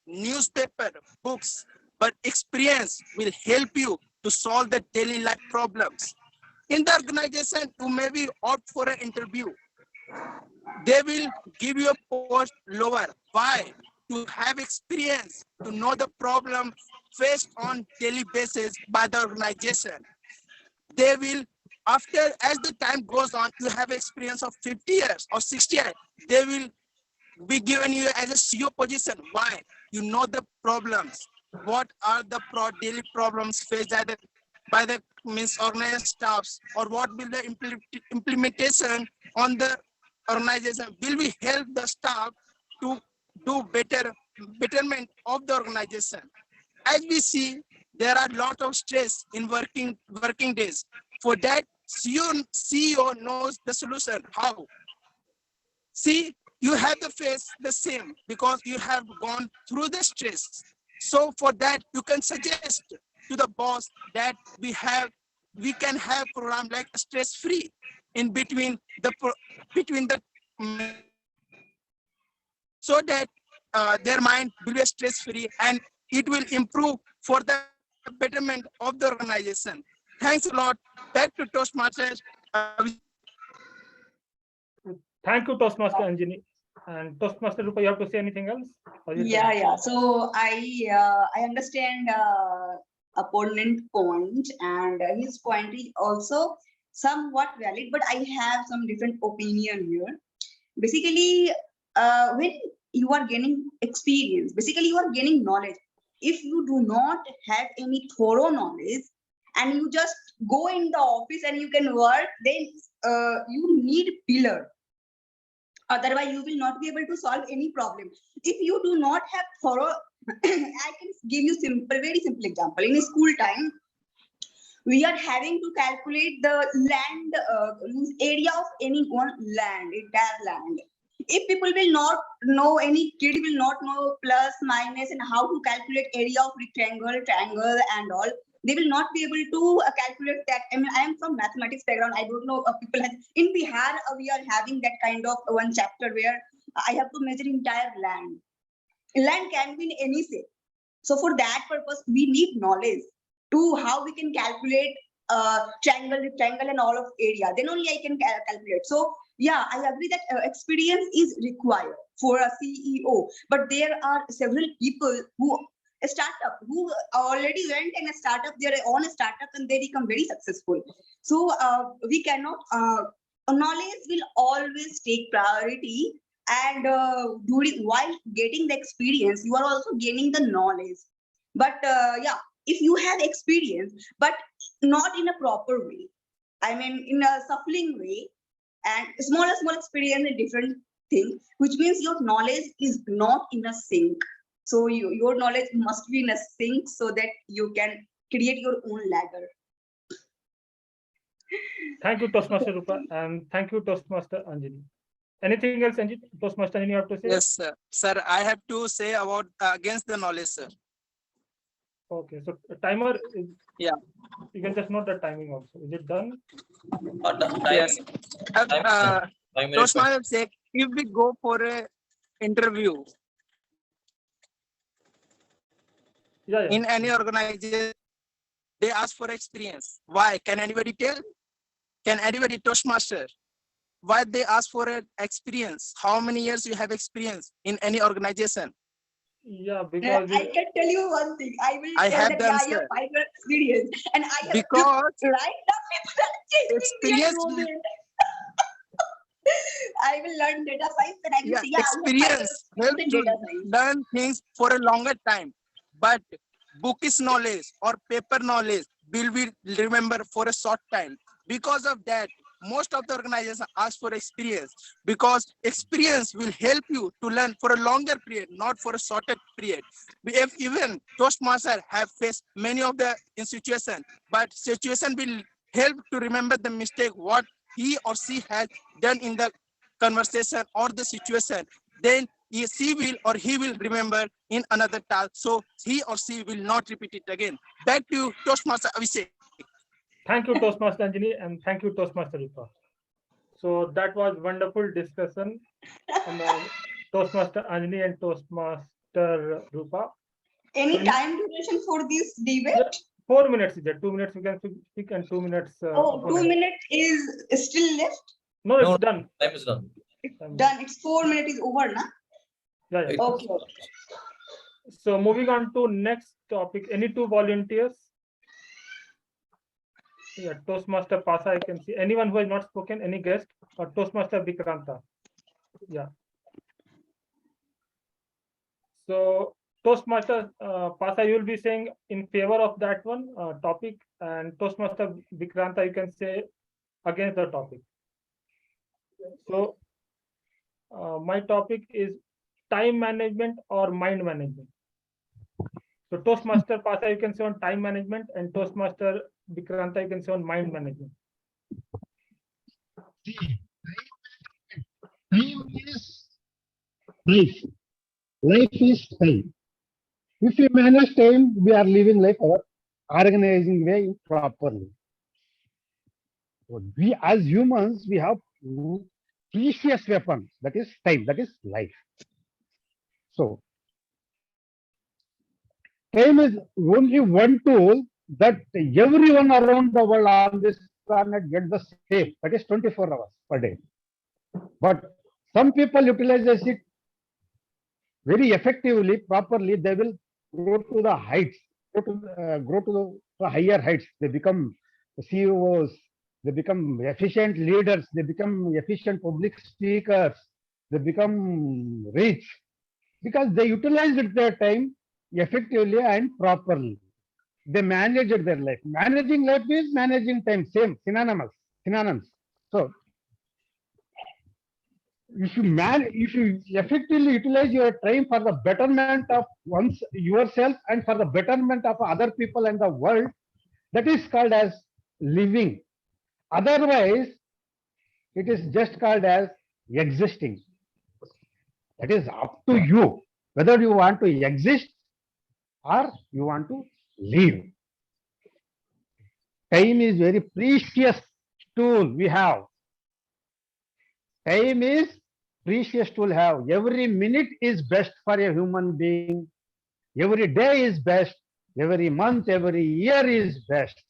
newspaper, books, but experience will help you to solve the daily life problems. In the organization, you may be opt for an interview. They will give you a post lower. Why? To have experience, to know the problem faced on daily basis by the organization. They will, after as the time goes on, you have experience of 50 years or 60 years, they will be given you as a CEO position. Why? You know the problems. What are the daily problems faced by the organized staffs, or what will the implementation on the organization will we help the staff to do betterment of the organization. As we see, there are a lot of stress in working days. For that, CEO knows the solution. How? See, you have to face the same because you have gone through the stress. So for that, you can suggest to the boss that we can have program like stress-free in between the so that their mind will be stress-free and it will improve for the betterment of the organization. Thanks a lot. Back to Toastmasters. Thank you, Toastmaster Anjani. And Toastmaster Rupa, you have to say anything else? Yeah. So I understand opponent point, and his point is also somewhat valid, but I have some different opinion here. Basically, when you are gaining experience, basically you are gaining knowledge. If you do not have any thorough knowledge and you just go in the office and you can work, then you need pillar. Otherwise, you will not be able to solve any problem. If you do not have thorough, I can give you very simple example. In school time, we are having to calculate the land area of any one land, entire land. If people will not know, any kid will not know plus, minus, and how to calculate area of rectangle, triangle, and all, they will not be able to calculate that. I mean, I am from mathematics background. I don't know people have, in Bihar, we are having that kind of one chapter where I have to measure entire land. Land can be in any shape. So for that purpose, we need knowledge to how we can calculate triangle, rectangle, and all of area. Then only I can calculate. So yeah, I agree that experience is required for a CEO, but there are several people who a startup who already went in a startup, their own startup, and they become very successful. So we cannot, knowledge will always take priority, and while getting the experience, you are also gaining the knowledge. But yeah, if you have experience, but not in a proper way, I mean, in a shuffling way, and small experience in different thing, which means your knowledge is not in a sync. So your knowledge must be in a sync so that you can create your own ladder. Thank you, Toastmaster Rupa, and thank you, Toastmaster Anjali. Anything else, Toastmaster Anjali, you have to say? Yes, sir. Sir, I have to say about against the knowledge, sir. Okay, so timer is, Yeah. you can just note the timing also. Is it done? Yes. Toastmaster say, if we go for a interview Yeah. in any organization, they ask for experience. Why? Can anybody tell? Can anybody, Toastmaster? Why they ask for an experience? How many years you have experience in any organization? Yeah, because I can tell you one thing. I will I tell have that done, I have sir. 5 years experience, and I have Because right now people are chasing me at experience, moment. I will learn data science, and I will yeah, say, yeah, I have 5 years experience helps in to data science. learn things for a longer time. But bookish knowledge or paper knowledge will be remember for a short time. Because of that, most of the organizations ask for experience, because experience will help you to learn for a longer period, not for a shorter period. If even Toastmaster have faced many of the situation, but situation will help to remember the mistake what he or she has done in the conversation or the situation. Then she will or he will remember in another task, so he or she will not repeat it again. Back to you, Toastmaster Abhishek. Thank you, Toastmaster Anjali, and thank you, Toastmaster Rupa. So that was wonderful discussion among Toastmaster Anjali and Toastmaster Rupa. Any time duration for this debate? Yeah, 4 minutes is there. 2 minutes we can speak, and 2 minutes. 2 minutes is still left. No, it's done. Time is done. Done. It's 4 minutes is over, na? Yeah. Okay. So moving on to next topic. Any two volunteers? Yeah, Toastmaster Pasa, I can see. Anyone who has not spoken, any guest? Or Toastmaster Vikranta? Yeah. So Toastmaster Pasa, you will be saying in favor of that one topic, and Toastmaster Vikranta, you can say against the topic. So my topic is time management or mind management. So Toastmaster Pasa, you can say on time management, and Toastmaster Vikranta, you can say on mind management. Time is life. Life is time. If we manage time, we are living life our organizing way properly. So we as humans, we have precious weapons, that is time, that is life. So time is only one tool that everyone around the world on this planet get the same, that is 24 hours per day. But some people utilize it very effectively, properly. They will go to the heights, go to the higher heights. They become CEOs, they become efficient leaders, they become efficient public speakers, they become rich, because they utilized their time effectively and properly. They managed their life. Managing life is managing time, same, synonyms. So if you effectively utilize your time for the betterment of yourself and for the betterment of other people and the world, that is called as living. Otherwise, it is just called as existing. That is up to you, whether you want to exist or you want to live. Time is very precious tool we have. Time is precious tool have. Every minute is best for a human being. Every day is best. Every month, every year is best.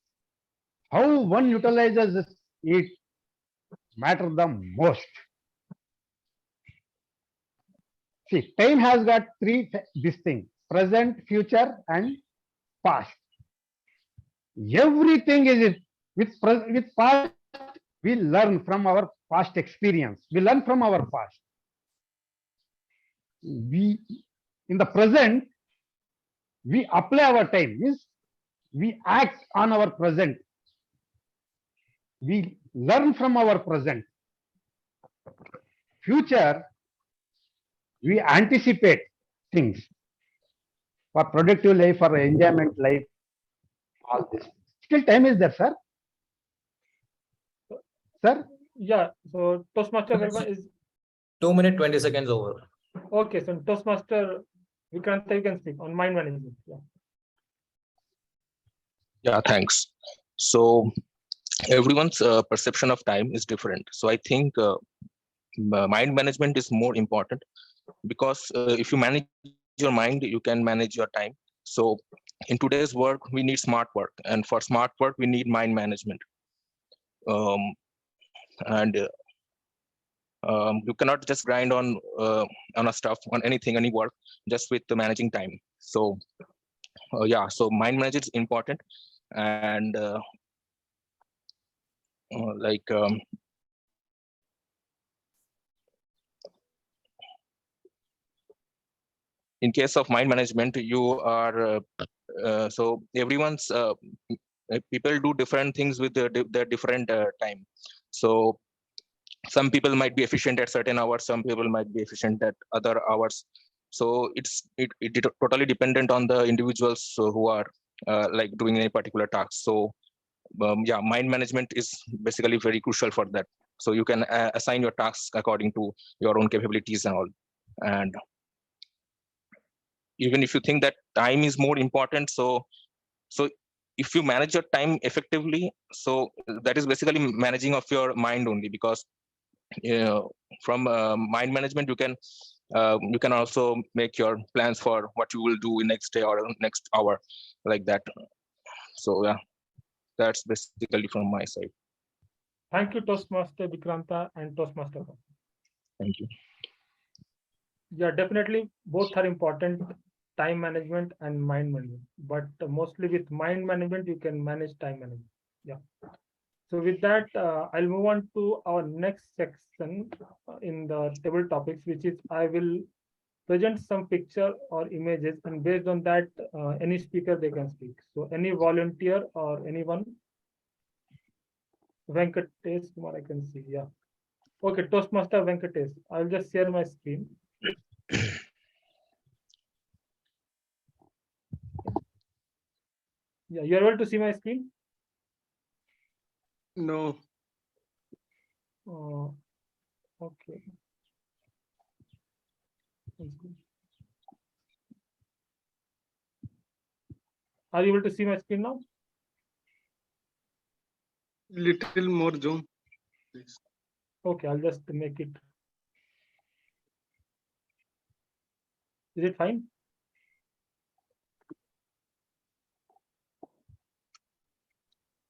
How one utilizes it matter the most. See, time has got these things. present, future, and past. Everything is with past. We learn from our past experience. We learn from our past. We in the present, we apply our time. Means we act on our present. We learn from our present. Future, we anticipate things for productive life, for enjoyment life, all this. Still time is there, sir. Sir? Yeah, so Toastmaster Velma is 2 minutes 20 seconds over. okay. So Toastmaster Vikranta, you can speak on mind management. Yeah. Yeah, thanks. So everyone's perception of time is different. So I think mind management is more important because if you manage your mind, you can manage your time. So in today's work, we need smart work, and for smart work, we need mind management. You cannot just grind on a stuff, on anything, any work, just with the managing time. So yeah, so mind management is important, and in case of mind management, you are so everyone's people do different things with their different time. So some people might be efficient at certain hours, some people might be efficient at other hours. So it totally dependent on the individuals who are like doing any particular task. So yeah, mind management is basically very crucial for that. So you can assign your tasks according to your own capabilities and all. And even if you think that time is more important, so if you manage your time effectively, so that is basically managing of your mind only, because from mind management you can also make your plans for what you will do in next day or next hour, like that. So yeah, that's basically from my side. Thank you, Toastmaster Vikranta and Toastmaster. Thank you. Yeah, definitely both are important, time management and mind management, but mostly with mind management you can manage time management. Yeah. So with that, I'll move on to our next section in the table topics, which is I will present some picture or images, and based on that, any speaker they can speak. So any volunteer or anyone. Venkatesh Kumar, I can see. Yeah. Okay, Toastmaster Venkatesh. I'll just share my screen. Yeah, you're able to see my screen? No. Okay. Are you able to see my screen now? Little more zoom, please. Okay, I'll just make it. Is it fine?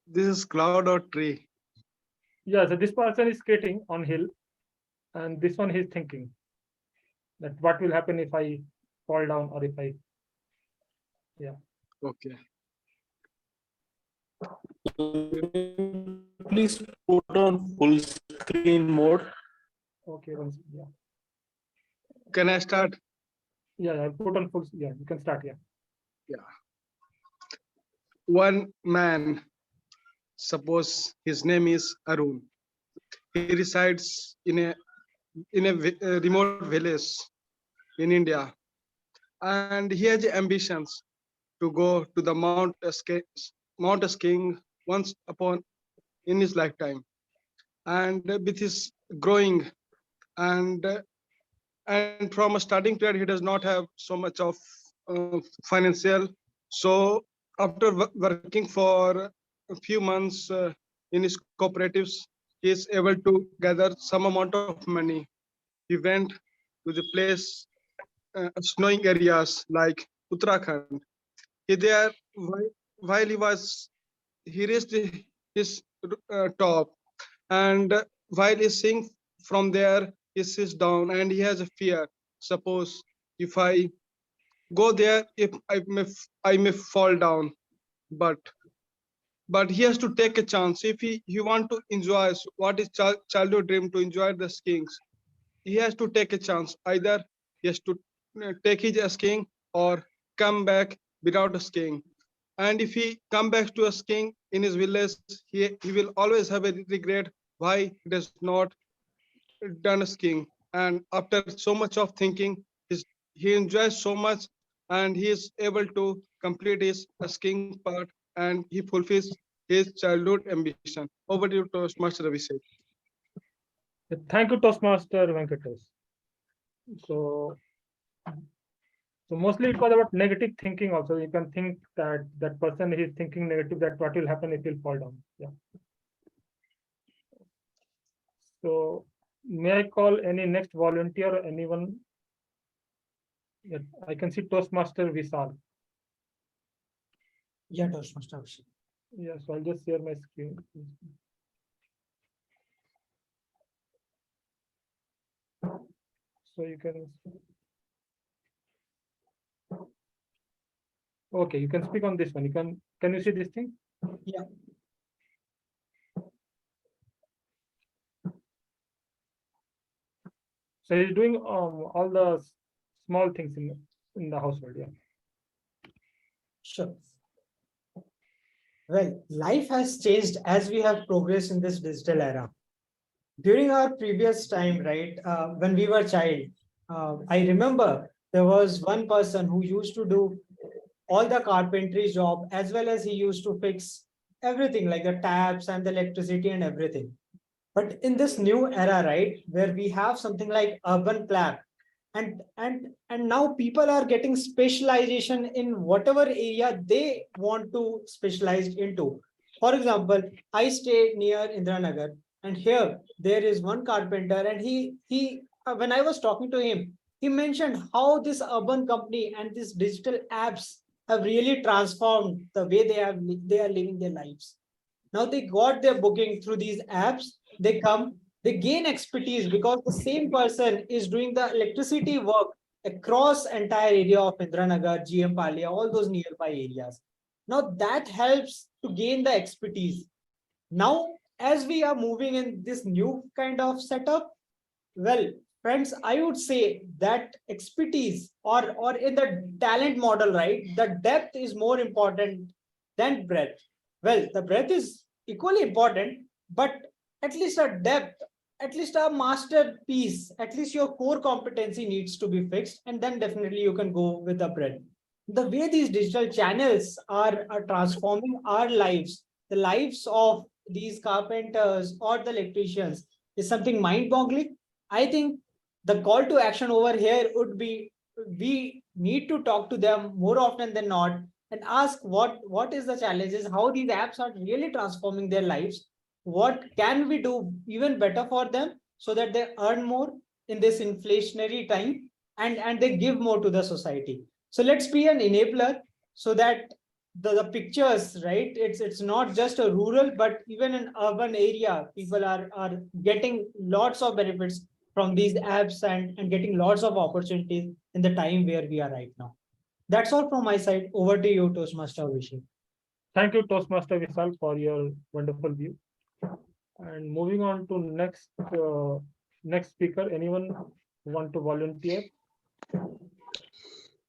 This is cloud or tree? Yeah, so this person is skating on hill, and this one he's thinking that what will happen if I fall down or if I, yeah. Okay. Please put on full screen mode. Okay, yeah. Can I start? Yeah, I'll put on full. Yeah, you can start. Yeah. Yeah. One man, suppose his name is Arun. He resides in a remote village in India, and he has ambitions to go to the Mount skiing once upon in his lifetime. And with his growing and from a starting period, he does not have so much of financial. So after working for a few months in his cooperatives, he is able to gather some amount of money. He went to the place, snowing areas like Uttarakhand. He there, while he reached his top, and while he's seeing from there, he sits down and he has a fear. Suppose if I go there if I may fall down, but he has to take a chance. If he want to enjoy what is childhood dream, to enjoy the skiing, he has to take a chance. Either he has to take his skiing or come back without a skiing. And if he come back to a skiing in his village, he will always have a regret why he does not done a skiing. And after so much of thinking, he enjoys so much, and he is able to complete his skiing part, and he fulfills his childhood ambition. Over to you, Toastmaster Abhishek. Thank you, Toastmaster Venkatesh. So mostly it was about negative thinking also. You can think that that person is thinking negative, that what will happen if he'll fall down. Yeah. So may I call any next volunteer or anyone? Yeah, I can see Toastmaster Vishal. Yeah, Toastmaster. Yeah, so I'll just share my screen. So you can. Okay, you can speak on this one. Can you see this thing? Yeah. So he's doing all the small things in the household. Yeah. Sure. Well, life has changed as we have progressed in this digital era. During our previous time, right, when we were child, I remember there was one person who used to do all the carpentry job, as well as he used to fix everything like the taps and the electricity and everything. But in this new era, right, where we have something like urban plan, and now people are getting specialization in whatever area they want to specialize into. For example, I stay near Indranagar, and here there is one carpenter, and he when I was talking to him, he mentioned how this urban company and these digital apps have really transformed the way they are living their lives. Now they got their booking through these apps. They come, they gain expertise because the same person is doing the electricity work across entire area of Indranagar, GM Palia, all those nearby areas. Now that helps to gain the expertise. Now, as we are moving in this new kind of setup, well, friends, I would say that expertise or in the talent model, right, the depth is more important than breadth. Well, the breadth is equally important, but at least a depth, at least a masterpiece, at least your core competency needs to be fixed, and then definitely you can go with the breadth. The way these digital channels are transforming our lives, the lives of these carpenters or the electricians, is something mind-boggling. I think the call to action over here would be, we need to talk to them more often than not and ask what is the challenges, how these apps are really transforming their lives, what can we do even better for them so that they earn more in this inflationary time, and they give more to the society. So let's be an enabler so that the pictures, right, it's not just a rural, but even in urban area, people are getting lots of benefits from these apps and getting lots of opportunities in the time where we are right now. That's all from my side. Over to you, Toastmaster Abhishek. Thank you, Toastmaster Vishal, for your wonderful view. And moving on to next speaker, anyone want to volunteer?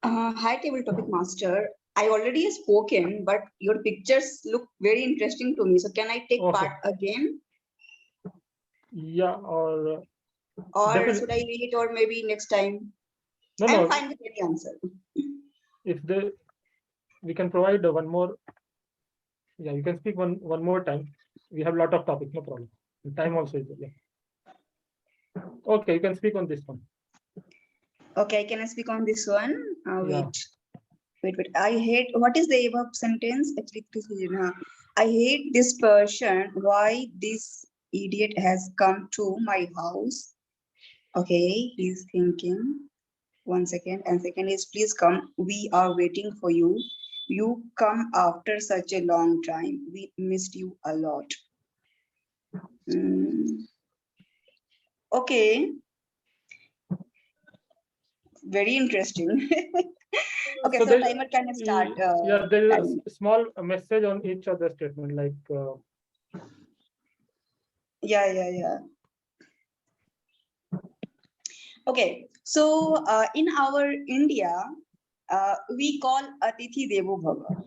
Hi, Table Topic Master. I already spoken, but your pictures look very interesting to me. So can I take part again? Yeah, or should I read it, or maybe next time? No, I'm fine with any answer. If we can provide one more. Yeah, you can speak one more time. We have a lot of topics, no problem. The time also is there. Yeah. Okay, you can speak on this one. Okay, can I speak on this one? Yeah. Wait. I hate, what is the above sentence? Actually, I hate this person. Why this idiot has come to my house? Okay, he's thinking. 1 second. And second is, please come. We are waiting for you. You come after such a long time. We missed you a lot. Okay. Very interesting. Okay, So so there- timer can start. Yeah, there is timing. a small message on each of the statement, like Yeah. Okay, so in our India, we call Atithi Devo Bhava.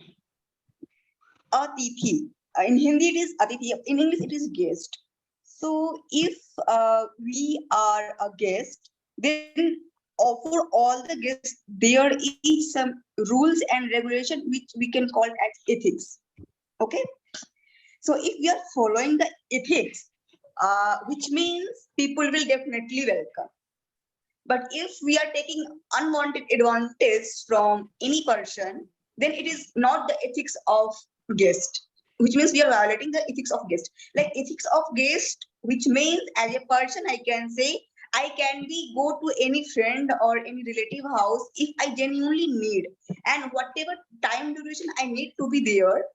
Atithi. In Hindi it is Atithi. In English it is guest. So if we are a guest, then for all the guests there is some rules and regulation which we can call as ethics. Okay. So if we are following the ethics, which means people will definitely welcome. But if we are taking unwanted advantage from any person, then it is not the ethics of guest, which means we are violating the ethics of guest. Like ethics of guest, which means as a person, I can say, I can be go to any friend or any relative house if I genuinely need, and whatever time duration I need to be there,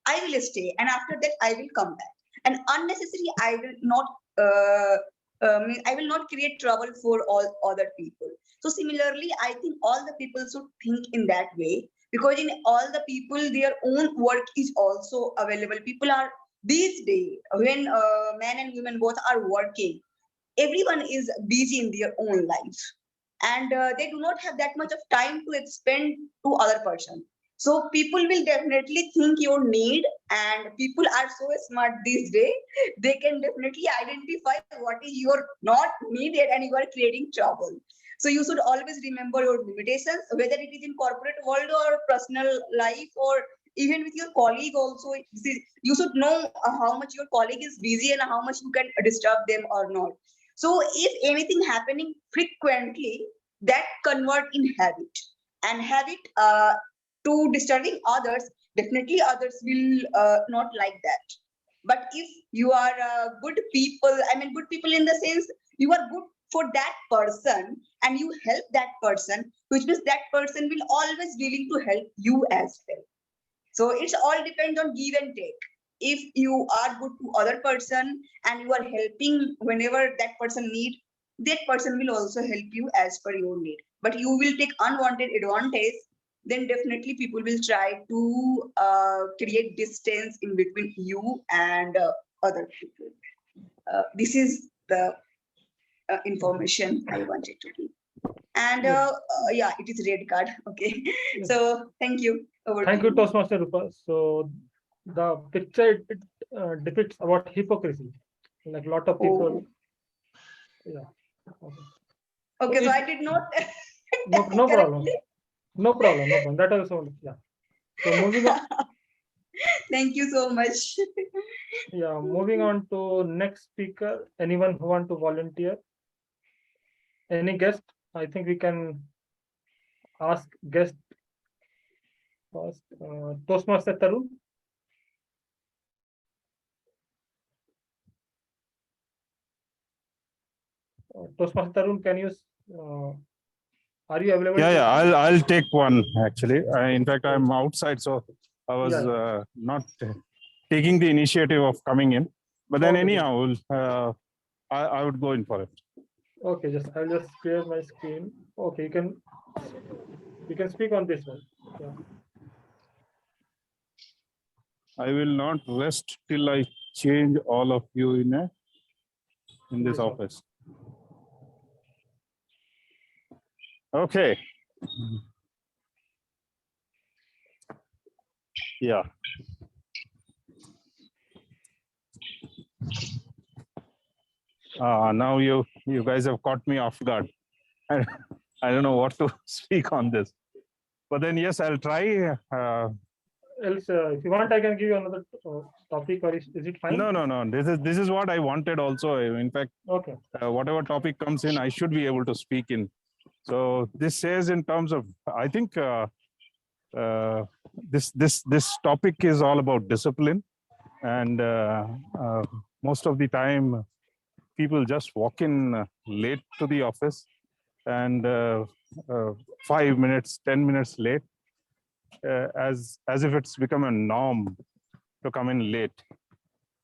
I will stay, and after that I will come back. And unnecessarily, I will not create trouble for all other people. So similarly, I think all the people should think in that way, because in all the people, their own work is also available. People are these days when men and women both are working, everyone is busy in their own life, and they do not have that much of time to expend to other person. So people will definitely think your need, and people are so smart these days, they can definitely identify what is your not needed and you are creating trouble. So you should always remember your limitations, whether it is in corporate world or personal life, or even with your colleague also. You should know how much your colleague is busy and how much you can disturb them or not. So if anything happening frequently, that convert in habit, and habit to disturbing others, definitely others will not like that. But if you are good people, I mean good people in the sense you are good for that person and you help that person, which means that person will always willing to help you as well. So it's all depends on give and take. If you are good to other person and you are helping whenever that person need, that person will also help you as per your need. But you will take unwanted advantage, then definitely people will try to create distance in between you and other people. This is the information I wanted to give. And yeah, it is red card. Okay. So thank you. Thank you, Toastmaster Rupa. So the picture it depicts about hypocrisy. Like a lot of people. Yeah. Okay, so I did not. No problem. No problem. That also, yeah. So moving on. Thank you so much. Yeah, moving on to next speaker. Anyone who want to volunteer? Any guest? I think we can ask guest first. Toastmaster Tarun. Toastmaster Tarun, can you? Are you available? Yeah, I'll take one actually. In fact, I'm outside, so I was not taking the initiative of coming in. But then anyhow, I would go in for it. Okay, I'll just clear my screen. Okay, you can speak on this one. Yeah. I will not rest till I change all of you in this office. Okay. Yeah. Now you guys have caught me off guard. I don't know what to speak on this, but then yes, I'll try. Else, if you want, I can give you another topic, or is it fine? No. This is what I wanted also. In fact, okay. Whatever topic comes in, I should be able to speak in. So this says in terms of, I think this topic is all about discipline, and most of the time people just walk in late to the office, and 5 minutes, 10 minutes late, as if it's become a norm to come in late.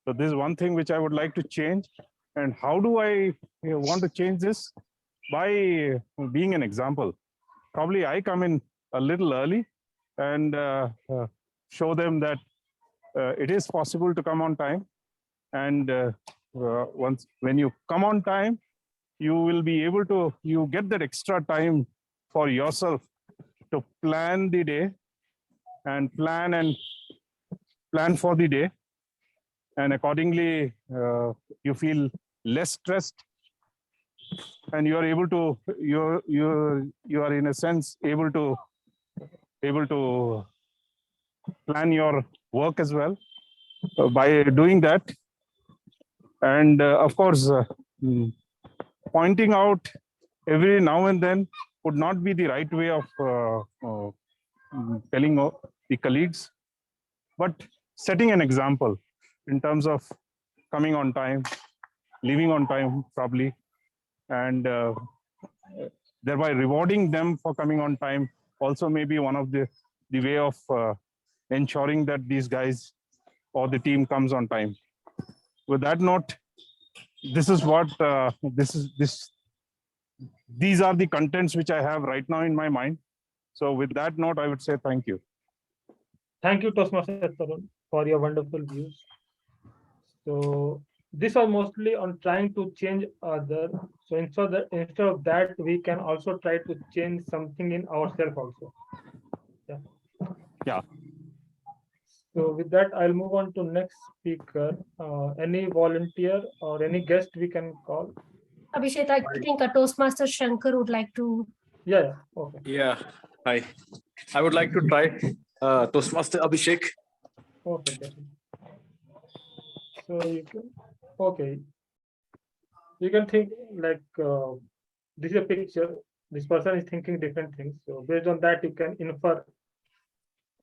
So this is one thing which I would like to change. And how do I want to change this? By being an example. Probably I come in a little early and show them that it is possible to come on time. And once when you come on time, you will be able to, you get that extra time for yourself to plan the day and plan for the day. And accordingly, you feel less stressed, and you are able to, you are in a sense able to plan your work as well by doing that. And of course, pointing out every now and then would not be the right way of telling the colleagues, but setting an example in terms of coming on time, leaving on time probably, and thereby rewarding them for coming on time also may be one of the way of ensuring that these guys or the team comes on time. With that note, this is what these are the contents which I have right now in my mind. So with that note, I would say thank you. Thank you, Toastmaster Tarun, for your wonderful views. So this was mostly on trying to change other. So instead of that, we can also try to change something in ourselves also. Yeah. Yeah. So with that, I'll move on to next speaker. Any volunteer or any guest we can call? Abhishek, I think a Toastmaster Shankar would like to. Yeah. Okay. Yeah. Hi. I would like to try Toastmaster Abhishek. Okay. So you can. Okay. You can think like this is a picture. This person is thinking different things. So based on that, you can infer.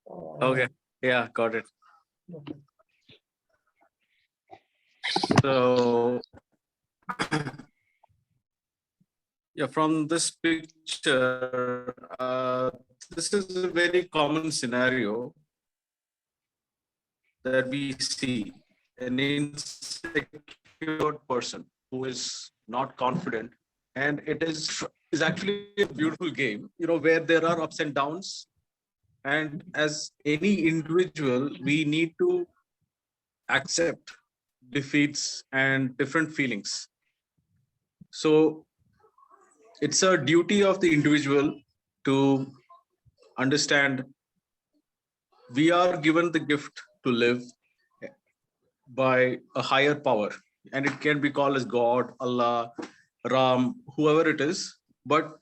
Okay. Yeah, got it. Okay. So, yeah, from this picture, this is a very common scenario that we see. An insecure person who is not confident, and it is actually a beautiful game, where there are ups and downs. And as any individual, we need to accept defeats and different feelings. So it's a duty of the individual to understand we are given the gift to live by a higher power, and it can be called as God, Allah, Ram, whoever it is. But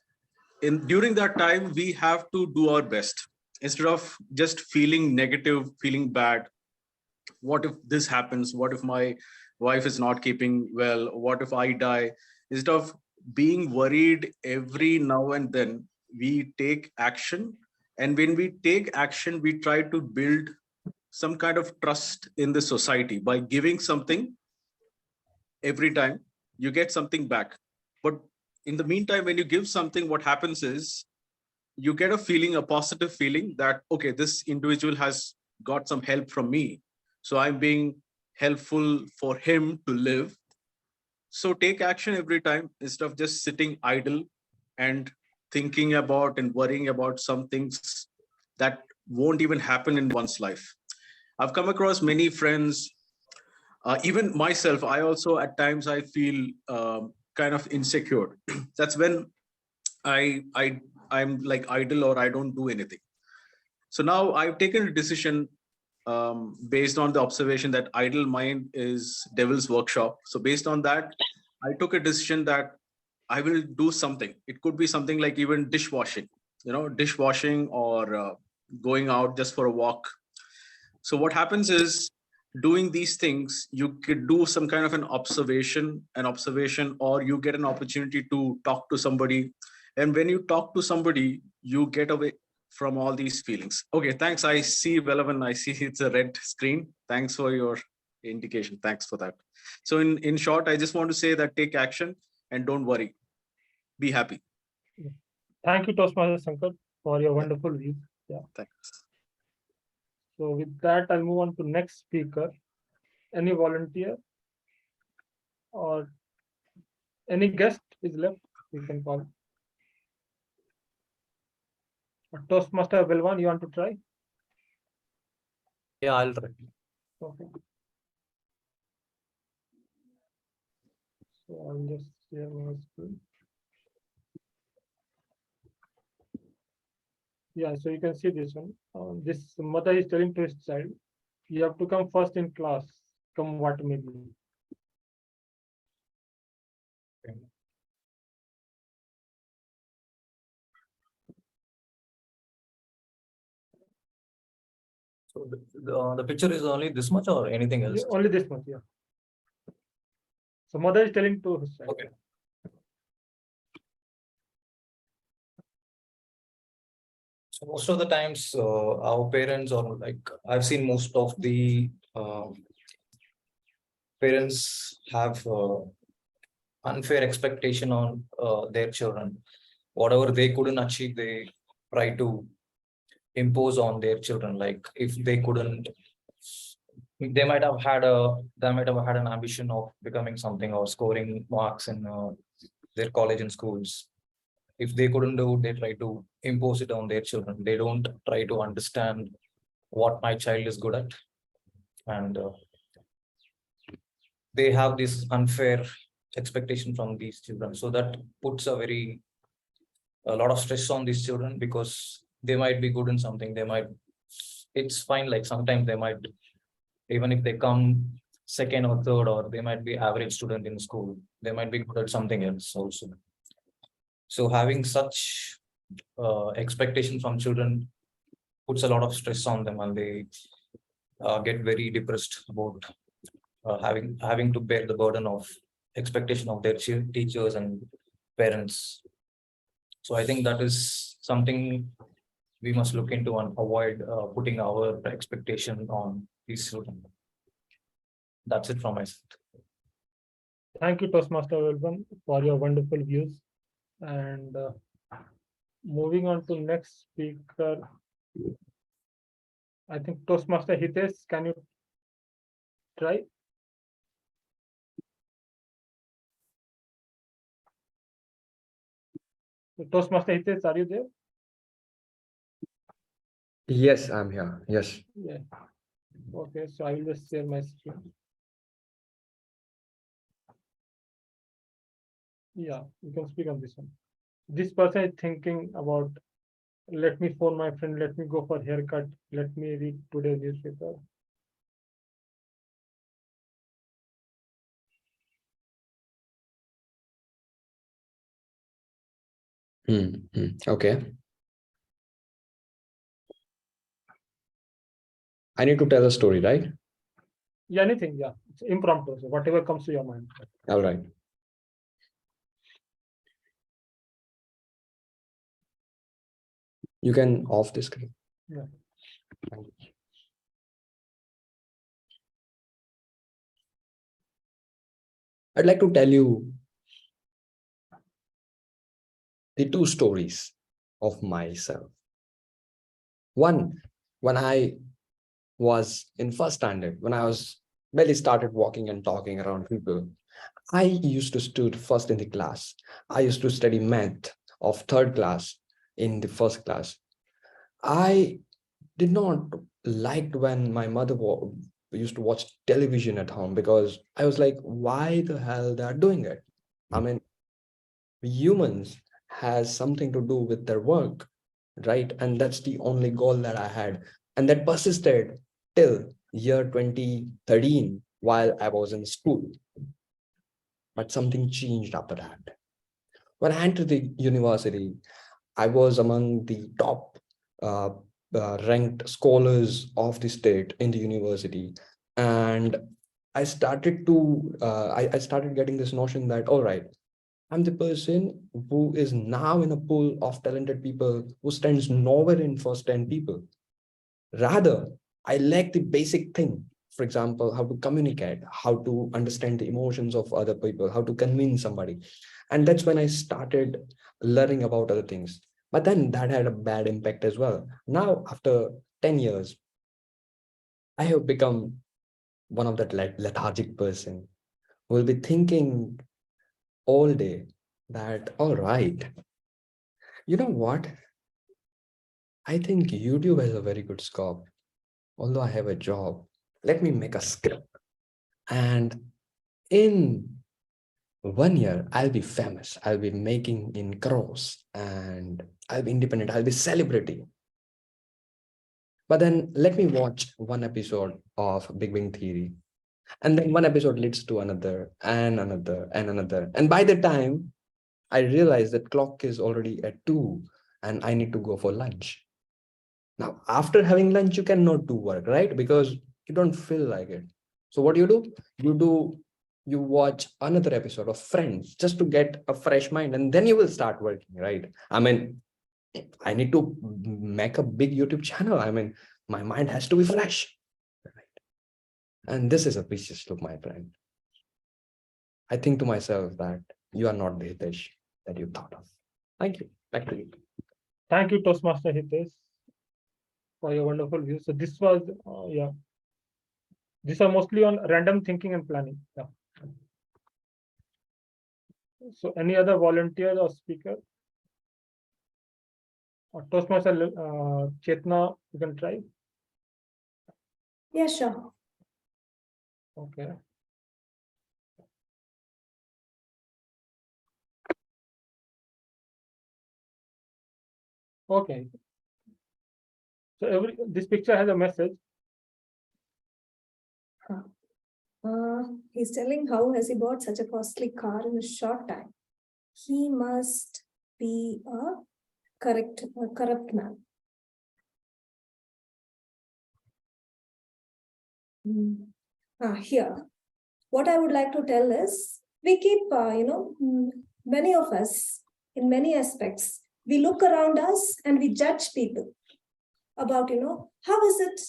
during that time, we have to do our best. Instead of just feeling negative, feeling bad, what if this happens? What if my wife is not keeping well? What if I die? Instead of being worried every now and then, we take action. And when we take action, we try to build some kind of trust in the society by giving something. Every time you get something back. But in the meantime, when you give something, what happens is you get a feeling, a positive feeling that, okay, this individual has got some help from me. So I'm being helpful for him to live. So take action every time instead of just sitting idle and thinking about and worrying about some things that won't even happen in one's life. I've come across many friends, even myself. I also at times I feel kind of insecure. That's when I'm like idle or I don't do anything. So now I've taken a decision based on the observation that idle mind is devil's workshop. So based on that, I took a decision that I will do something. It could be something like even dishwashing, dishwashing or going out just for a walk. So what happens is doing these things, you could do some kind of an observation, or you get an opportunity to talk to somebody. And when you talk to somebody, you get away from all these feelings. Okay, thanks. I see Velavan. I see it's a red screen. Thanks for your indication. Thanks for that. So in short, I just want to say that take action and don't worry. Be happy. Thank you, Toastmaster Shankar, for your wonderful view. Yeah. Thanks. So with that, I'll move on to next speaker. Any volunteer or any guest is left, we can call. Toastmaster Vilwan, you want to try? Yeah, I'll try. Okay. So I'll just share my screen. Yeah, so you can see this one. This mother is telling to his child, you have to come first in class, come what may be. So the picture is only this much or anything else? Only this much, yeah. So mother is telling to his child. Okay. So most of the times, our parents, or like I've seen most of the parents have unfair expectation on their children. Whatever they couldn't achieve, they try to impose on their children. Like if they couldn't, they might have had an ambition of becoming something or scoring marks in their college and schools. If they couldn't do, they try to impose it on their children. They don't try to understand what my child is good at, and they have this unfair expectation from these children. So that puts a lot of stress on these children, because they might be good in something. It's fine. Like sometimes they might, even if they come second or third, or they might be average student in school, they might be good at something else also. So having such expectation from children puts a lot of stress on them, and they get very depressed about having to bear the burden of expectation of their teachers and parents. So I think that is something we must look into and avoid putting our expectation on these children. That's it from my side. Thank you, Toastmaster Vilwan, for your wonderful views. And moving on to next speaker, I think Toastmaster Hitesh, can you try? Toastmaster Hitesh, are you there? Yes, I'm here. Yes. Yeah. Okay, so I will just share my screen. Yeah, you can speak on this one. This person is thinking about, let me phone my friend, let me go for haircut, let me read today's newspaper. Okay. I need to tell a story, right? Yeah, anything, yeah. It's impromptu, so whatever comes to your mind. All right. You can off the screen. Yeah. I'd like to tell you the two stories of myself. One, when I was in first standard, when I was barely started walking and talking around people, I used to stood first in the class. I used to study math of third class in the first class. I did not like when my mother used to watch television at home, because I was like, why the hell they are doing it? I mean, humans has something to do with their work, right? And that's the only goal that I had. And that persisted till year 2013 while I was in school. But something changed after that. When I entered the university, I was among the top ranked scholars of the state in the university. And I started to, I started getting this notion that, all right, I'm the person who is now in a pool of talented people who stands nowhere in first 10 people. Rather, I lack the basic thing. For example, how to communicate, how to understand the emotions of other people, how to convince somebody. And that's when I started learning about other things. But then that had a bad impact as well. Now, after 10 years, I have become one of that lethargic person who will be thinking all day that, all right, you know what? I think YouTube has a very good scope. Although I have a job, let me make a script. And in 1 year, I'll be famous. I'll be making in crores and I'll be independent. I'll be celebrity. But then let me watch one episode of Big Bang Theory. And then one episode leads to another and another and another. And by the time I realize that clock is already at 2 and I need to go for lunch. Now, after having lunch, you cannot do work, right? Because you don't feel like it. So what do? You watch another episode of Friends just to get a fresh mind, and then you will start working, right? I mean, I need to make a big YouTube channel. I mean, my mind has to be fresh. Right? And this is a vicious loop, my friend. I think to myself that you are not the Hitesh that you thought of. Thank you. Back to you. Thank you, Toastmaster Hitesh, for your wonderful views. So this was, these are mostly on random thinking and planning. Yeah. So any other volunteer or speaker? Or Toastmaster Chetna, you can try. Yeah, sure. Okay. Okay. So this picture has a message. He's telling how has he bought such a costly car in a short time. He must be a corrupt man. Here, what I would like to tell is, we keep, many of us, in many aspects, we look around us and we judge people about, how is it?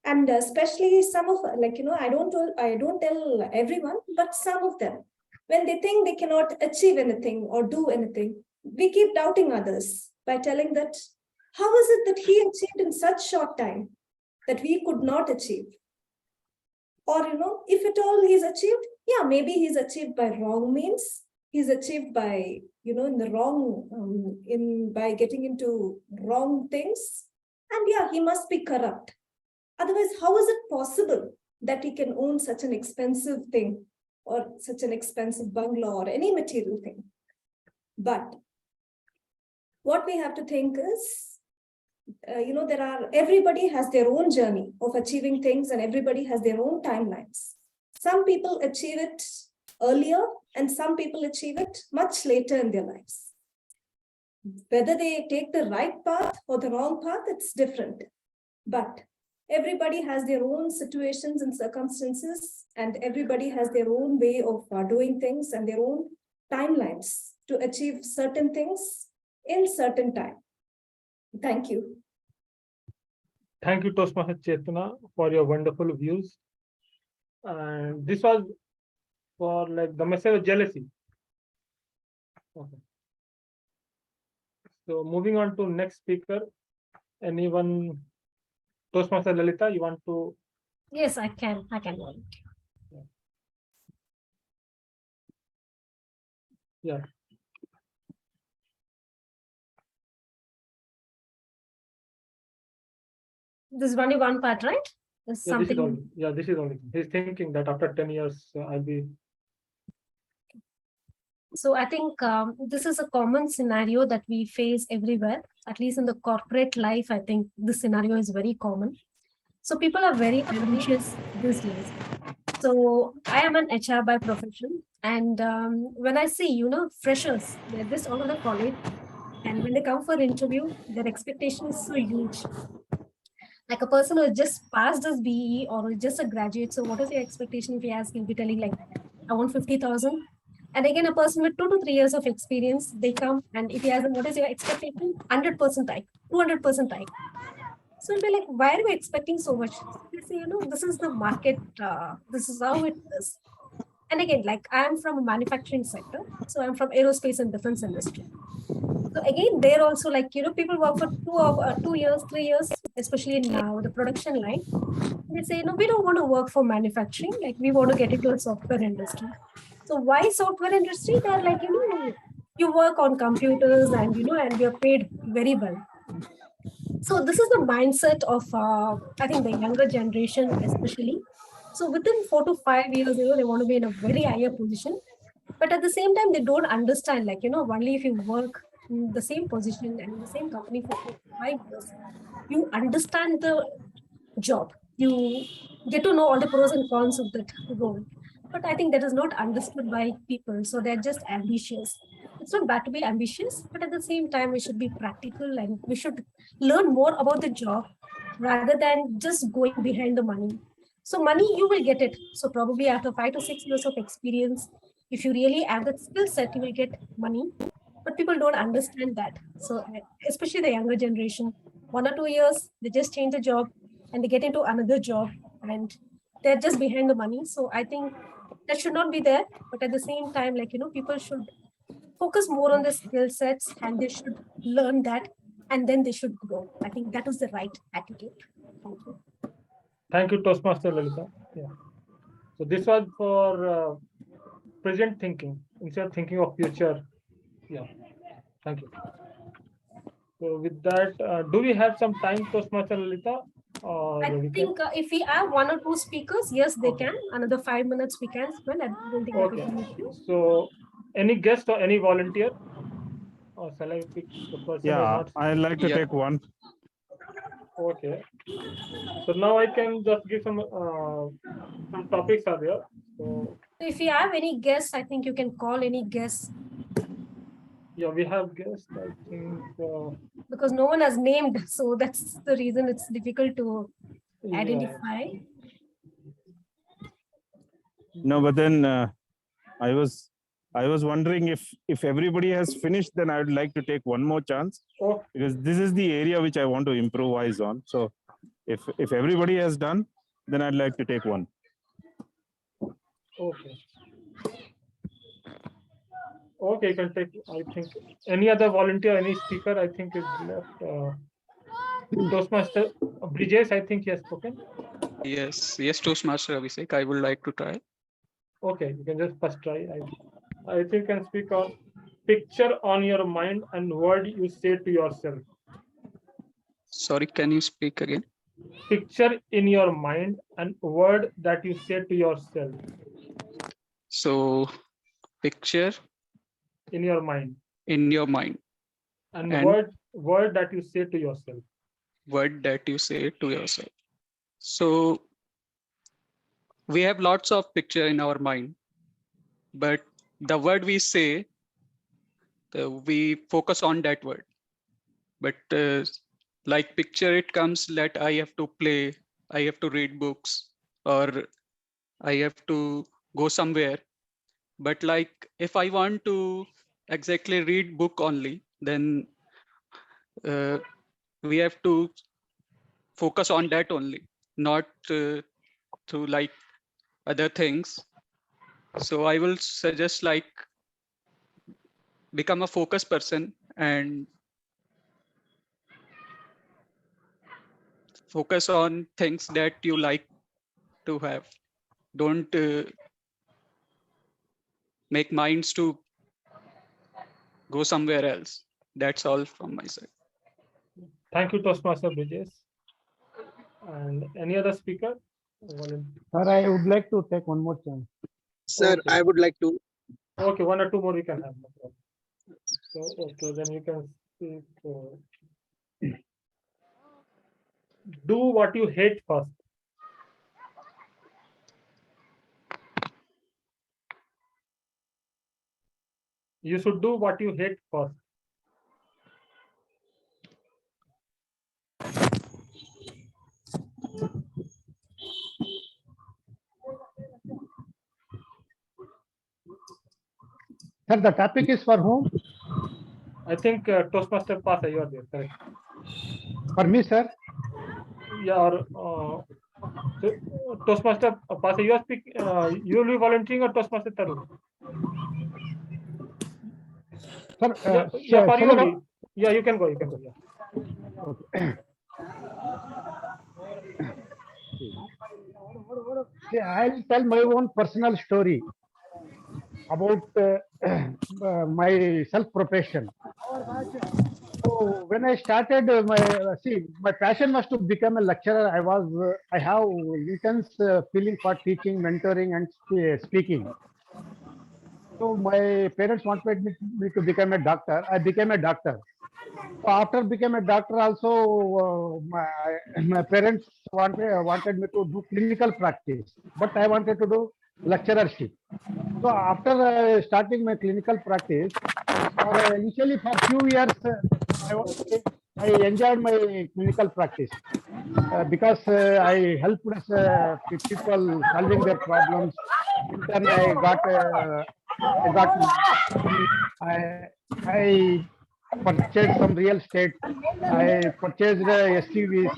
And especially some of, I don't tell everyone, but some of them, when they think they cannot achieve anything or do anything, we keep doubting others by telling that, how is it that he achieved in such short time that we could not achieve? Or, if at all he's achieved, yeah, maybe he's achieved by wrong means. He's achieved by, in the wrong, by getting into wrong things. And yeah, he must be corrupt. Otherwise, how is it possible that he can own such an expensive thing or such an expensive bungalow or any material thing? But what we have to think is, everybody has their own journey of achieving things and everybody has their own timelines. Some people achieve it earlier and some people achieve it much later in their lives. Whether they take the right path or the wrong path, it's different. But everybody has their own situations and circumstances, and everybody has their own way of doing things and their own timelines to achieve certain things in certain time. Thank you. Thank you, Toastmaster Chetna, for your wonderful views. And this was for the message of jealousy. Okay. So moving on to next speaker. Anyone? Toastmaster Lalita, you want to? Yes, I can volunteer. Yeah. This is only one part, right? This is only. He's thinking that after 10 years, I'll be. So I think this is a common scenario that we face everywhere, at least in the corporate life. I think this scenario is very common. So people are very ambitious these days. So I am an HR by profession. And when I see, freshers, they're just out of the college. And when they come for interview, their expectation is so huge. Like a person who just passed his BE or just a graduate. So what is your expectation if you ask, you'll be telling I want 50,000. And again, a person with 2 to 3 years of experience, they come and if you ask them, what is your expectation? 100% type, 200% type. So it'll be like, why are we expecting so much? They say, this is the market. This is how it is. And again, I'm from a manufacturing sector. So I'm from aerospace and defense industry. So again, they're also people work for 2 years, 3 years, especially in the production line. They say, we don't want to work for manufacturing. We want to get into a software industry. So why software industry? They're you work on computers and, and you're paid very well. So this is the mindset of, I think, the younger generation, especially. So within 4 to 5 years, they want to be in a very higher position. But at the same time, they don't understand, like, only if you work in the same position and in the same company for 4 to 5 years, you understand the job. You get to know all the pros and cons of that role. But I think that is not understood by people. So they're just ambitious. It's not bad to be ambitious, but at the same time, we should be practical and we should learn more about the job rather than just going behind the money. So money, you will get it. So probably after 5 to 6 years of experience, if you really have that skill set, you will get money. But people don't understand that. So especially the younger generation, 1 or 2 years, they just change the job and they get into another job and they're just behind the money. So I think that should not be there. But at the same time, like, people should focus more on the skill sets and they should learn that and then they should grow. I think that is the right attitude. Thank you. Thank you, Toastmaster Lalita. Yeah. So this was for present thinking instead of thinking of future. Yeah. Thank you. So with that, do we have some time, Toastmaster Lalita? I think if we have 1 or 2 speakers, yes, they can. Another 5 minutes we can spend. I don't think that is an issue. So any guest or any volunteer? Or shall I pick the person? Yeah, I'd like to take one. Okay. So now I can just give some topics are there. So if you have any guests, I think you can call any guests. Yeah, we have guests, I think. Because no one has named, so that's the reason it's difficult to identify. No, but then I was wondering if everybody has finished, then I would like to take one more chance, because this is the area which I want to improvise on. So if everybody has done, then I'd like to take one. Okay. Okay, you can take, I think, any other volunteer, any speaker, I think is left. Toastmaster Brijesh, I think he has spoken. Yes, Toastmaster Abhishek, I would like to try. Okay, you can just first try. I think you can speak on picture on your mind and word you say to yourself. Sorry, can you speak again? Picture in your mind and word that you say to yourself. So, picture in your mind. In your mind. And word that you say to yourself. Word that you say to yourself. So we have lots of picture in our mind, but the word we say, we focus on that word. But like picture, it comes that I have to play, I have to read books, or I have to go somewhere. But like if I want to exactly read book only, then we have to focus on that only, not to like other things. So I will suggest like become a focused person and focus on things that you like to have. Don't make minds to go somewhere else. That's all from my side. Thank you, Toastmaster Brijesh. And any other speaker? Sir, I would like to take one more chance. Sir, Okay. I would like to. Okay, 1 or 2 more we can have. No problem. So, okay, then you can speak. Do what you hate first. You should do what you hate first. Sir, the topic is for whom? I think Toastmaster Pasa, you are there, correct? For me, sir. Yeah, or Toastmaster Pasa, you are speaking. You will be volunteering, or Toastmaster Tarun? Sir, Yeah, for shall you I- only. Yeah, you can go. You can go. Yeah. Okay. See, I'll tell my own personal story about my self-profession. So when I started my passion was to become a lecturer. I have intense feeling for teaching, mentoring, and speaking. So my parents wanted me to become a doctor. I became a doctor. So after becoming a doctor, also my parents wanted me to do clinical practice, but I wanted to do lecturership. So after starting my clinical practice, initially for few years, I enjoyed my clinical practice because I helped people solving their problems. In turn, I purchased some real estate. I purchased SUVs,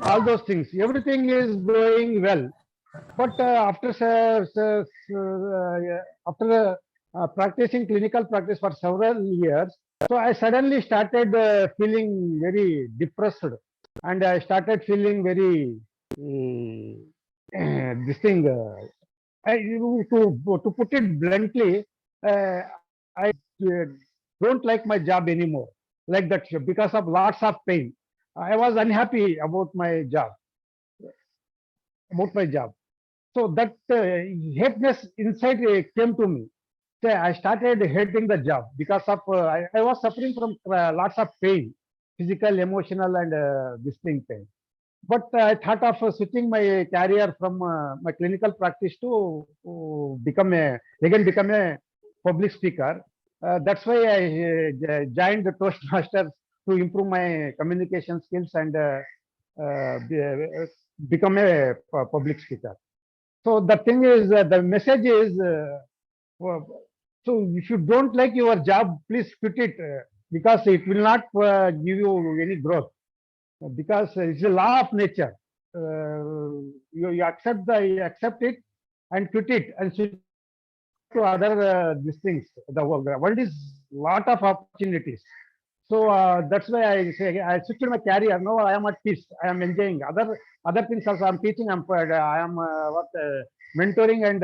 all those things. Everything is going well. But after practicing clinical practice for several years, so I suddenly started feeling very depressed, and I started feeling very this thing. To put it bluntly, I don't like my job anymore. Like that, because of lots of pain. I was unhappy about my job. So that hateness inside came to me. So I started hating the job because of I was suffering from lots of pain, physical, emotional, and this thing pain. But I thought of switching my career from my clinical practice to become a public speaker. That's why I joined the Toastmasters to improve my communication skills and become a public speaker. So the thing is, the message is, so if you don't like your job, please quit it because it will not give you any growth. Because it's a law of nature. You accept it and quit it and switch to other these things. The world is lot of opportunities. So that's why I say I switched my career. Now I am at peace. I am enjoying other things also. I'm teaching. I am mentoring and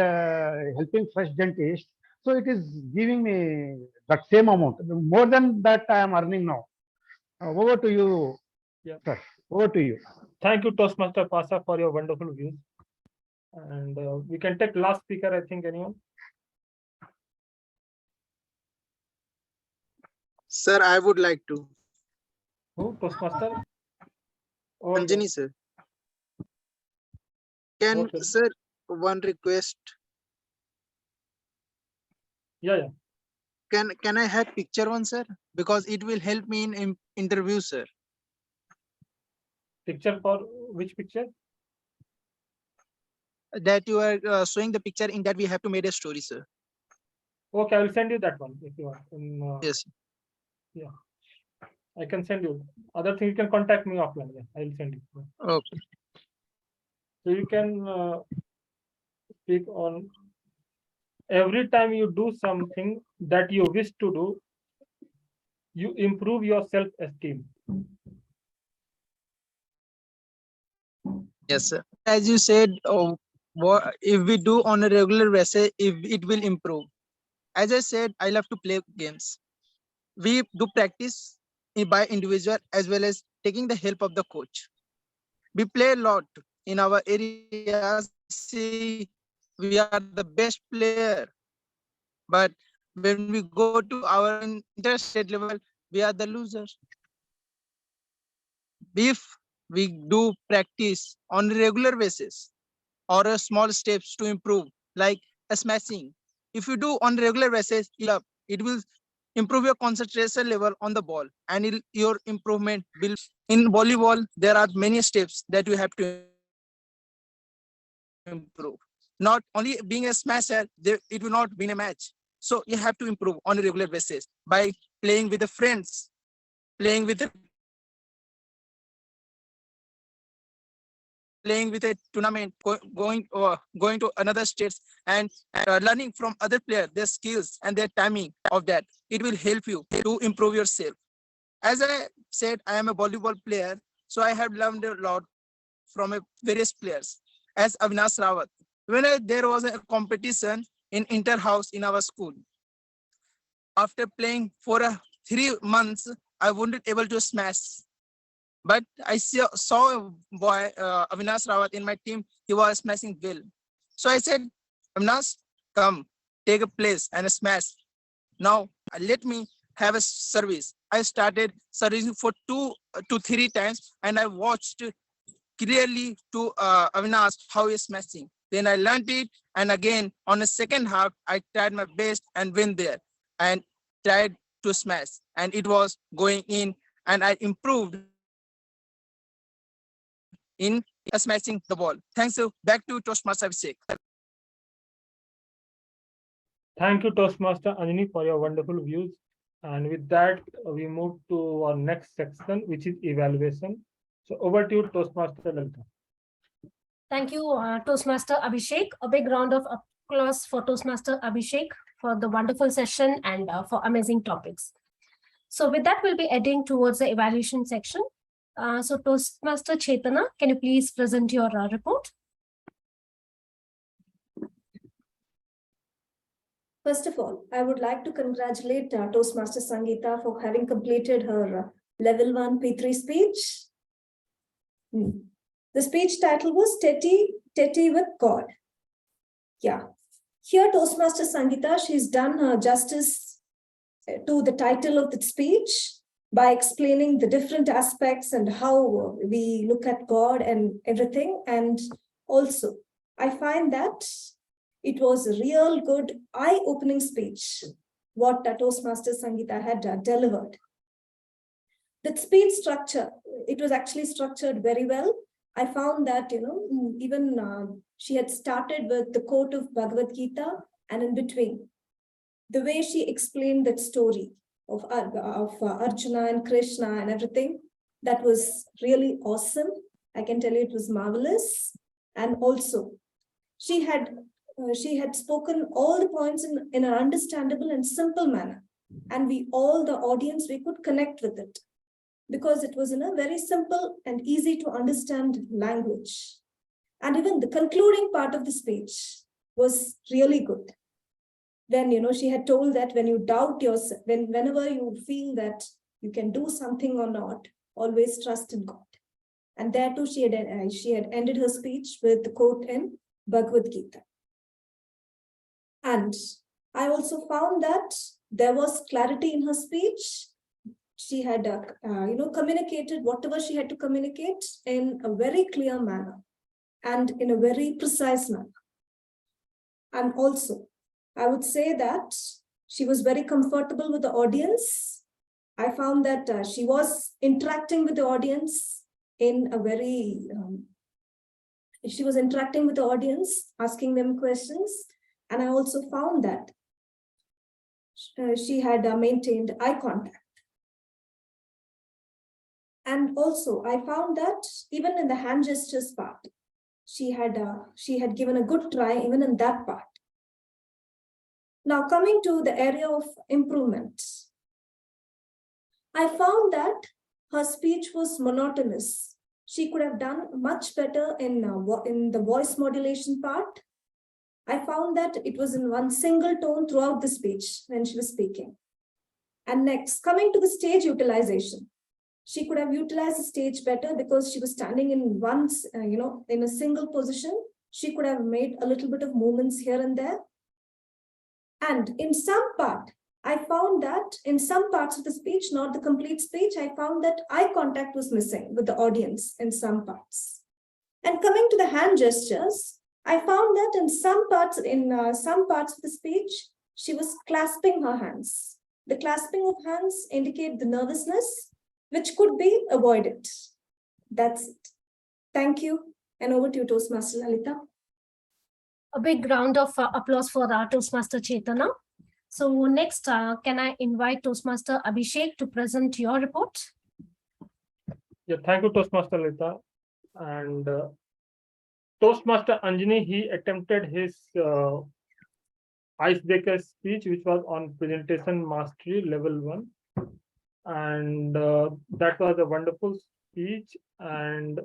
helping fresh dentists. So it is giving me that same amount. More than that, I am earning now. Over to you, sir. Over to you. Thank you, Toastmaster Pasa, for your wonderful views. And we can take last speaker, I think, anyone? Sir, I would like to. Who? Toastmaster? Anjani, sir. Can, sir, one request? Yeah. Can I have picture one, sir? Because it will help me in interview, sir. Picture for which picture? That you are showing the picture in that we have to make a story, sir. Okay, I will send you that one if you want. Yes. Yeah, I can send you. Other thing, you can contact me offline. Yeah, I will send you. Okay. So you can speak on every time you do something that you wish to do, you improve your self-esteem. Yes, sir. As you said, if we do on a regular basis, if it will improve. As I said, I love to play games. We do practice by individual as well as taking the help of the coach. We play a lot in our areas. See, we are the best player, but when we go to our interstate level, we are the losers. If we do practice on a regular basis or a small steps to improve, like a smashing, if you do on a regular basis, it will improve your concentration level on the ball, and your improvement will. In volleyball, there are many steps that you have to improve. Not only being a smasher, it will not win a match. So you have to improve on a regular basis by playing with the friends, playing with a tournament, going to another states, and learning from other players their skills and their timing of that. It will help you to improve yourself. As I said, I am a volleyball player, so I have learned a lot from various players. As Avinash Rawat, when there was a competition in inter-house in our school, after playing for 3 months, I wouldn't able to smash. But I saw a boy, Avinash Rawat in my team. He was smashing well. So I said, Avinash, come, take a place and smash. Now let me have a service. I started servicing for 2 to 3 times, and I watched clearly to Avinash how he's smashing. Then I learned it, and again on the second half, I tried my best and went there and tried to smash, and it was going in, and I improved in smashing the ball. Thanks. Back to Toastmaster Abhishek. Thank you, Toastmaster Anjani, for your wonderful views. And with that, we move to our next section, which is evaluation. So over to you, Toastmaster Lalita. Thank you, Toastmaster Abhishek. A big round of applause for Toastmaster Abhishek for the wonderful session and for amazing topics. So with that, we'll be heading towards the evaluation section. So Toastmaster Chetana, can you please present your report? First of all, I would like to congratulate Toastmaster Sangeeta for having completed her level 1 P3 speech. The speech title was Tete with God. Yeah. Here, Toastmaster Sangeeta, she's done justice to the title of the speech by explaining the different aspects and how we look at God and everything. And also, I find that it was a real good eye-opening speech, what Toastmaster Sangeeta had delivered. The speech structure, it was actually structured very well. I found that, even she had started with the quote of Bhagavad Gita, and in between, the way she explained that story of Arjuna and Krishna and everything, that was really awesome. I can tell you it was marvelous. And also, she had spoken all the points in an understandable and simple manner. And we all, the audience, we could connect with it because it was in a very simple and easy to understand language. And even the concluding part of the speech was really good. Then, she had told that when you doubt yourself, whenever you feel that you can do something or not, always trust in God. And there too, she had ended her speech with the quote in Bhagavad Gita. And I also found that there was clarity in her speech. She had, communicated whatever she had to communicate in a very clear manner and in a very precise manner. And also, I would say that she was very comfortable with the audience. I found that she was interacting with the audience in a very, asking them questions. And I also found that she had maintained eye contact. And also, I found that even in the hand gestures part, she had given a good try even in that part. Now, coming to the area of improvement, I found that her speech was monotonous. She could have done much better in the voice modulation part. I found that it was in one single tone throughout the speech when she was speaking. And next, coming to the stage utilization, she could have utilized the stage better because she was standing in in a single position. She could have made a little bit of movements here and there. And in some part, I found that in some parts of the speech, not the complete speech, I found that eye contact was missing with the audience in some parts. And coming to the hand gestures, I found that in some parts of the speech, she was clasping her hands. The clasping of hands indicate the nervousness, which could be avoided. That's it. Thank you. And over to you, Toastmaster Lalita. A big round of applause for Toastmaster Chetana. So next, can I invite Toastmaster Abhishek to present your report? Yeah, thank you, Toastmaster Lalita. And Toastmaster Anjani, he attempted his icebreaker speech, which was on presentation mastery level 1. And that was a wonderful speech. And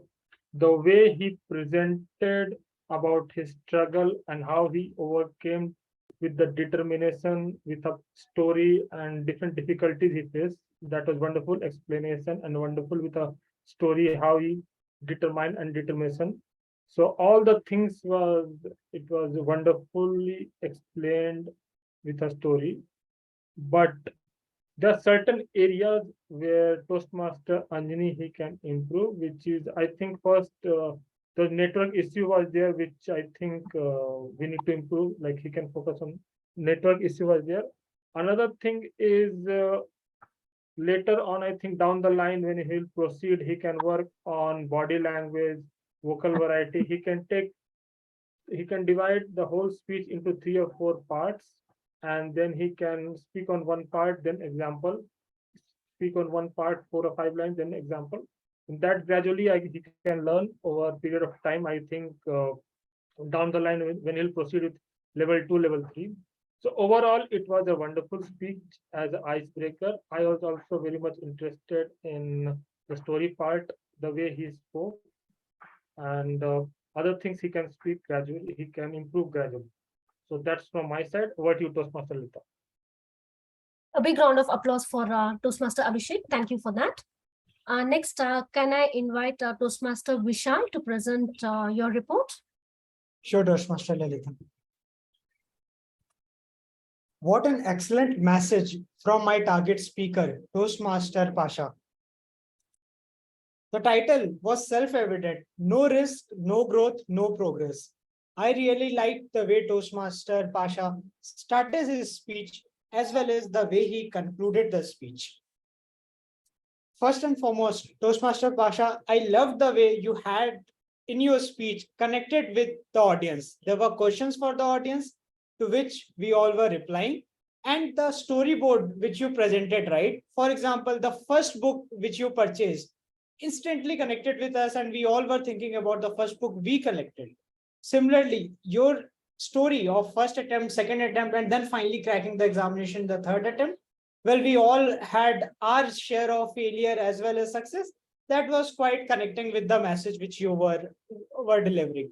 the way he presented about his struggle and how he overcame with the determination, with a story and different difficulties he faced, That was wonderful explanation and wonderful with a story how he determined and determination. So all the things it was wonderfully explained with a story. But there are certain areas where Toastmaster Anjani he can improve, which is I think first the network issue was there, which I think we need to improve. Like he can focus on network issue was there. Another thing is later on, I think down the line when he'll proceed, he can work on body language, vocal variety. He can divide the whole speech into 3 or 4 parts, and then he can speak on one part, then example, speak on one part, 4 or 5 lines, then example. And that gradually he can learn over a period of time. I think down the line when he'll proceed with level 2, level 3. So overall, it was a wonderful speech as an icebreaker. I was also very much interested in the story part, the way he spoke, and other things he can speak gradually, he can improve gradually. So that's from my side. Over to you, Toastmaster Lita. A big round of applause for Toastmaster Abhishek. Thank you for that. Next, can I invite Toastmaster Vishal to present your report? Sure, Toastmaster Lalita. What an excellent message from my target speaker, Toastmaster Pasha. The title was self-evident: no risk, no growth, no progress. I really liked the way Toastmaster Pasha started his speech as well as the way he concluded the speech. First and foremost, Toastmaster Pasha, I loved the way you had in your speech connected with the audience. There were questions for the audience to which we all were replying, and the storyboard which you presented, right? For example, the first book which you purchased instantly connected with us, and we all were thinking about the first book we collected. Similarly, your story of first attempt, second attempt, and then finally cracking the examination, the third attempt, well, we all had our share of failure as well as success. That was quite connecting with the message which you were delivering.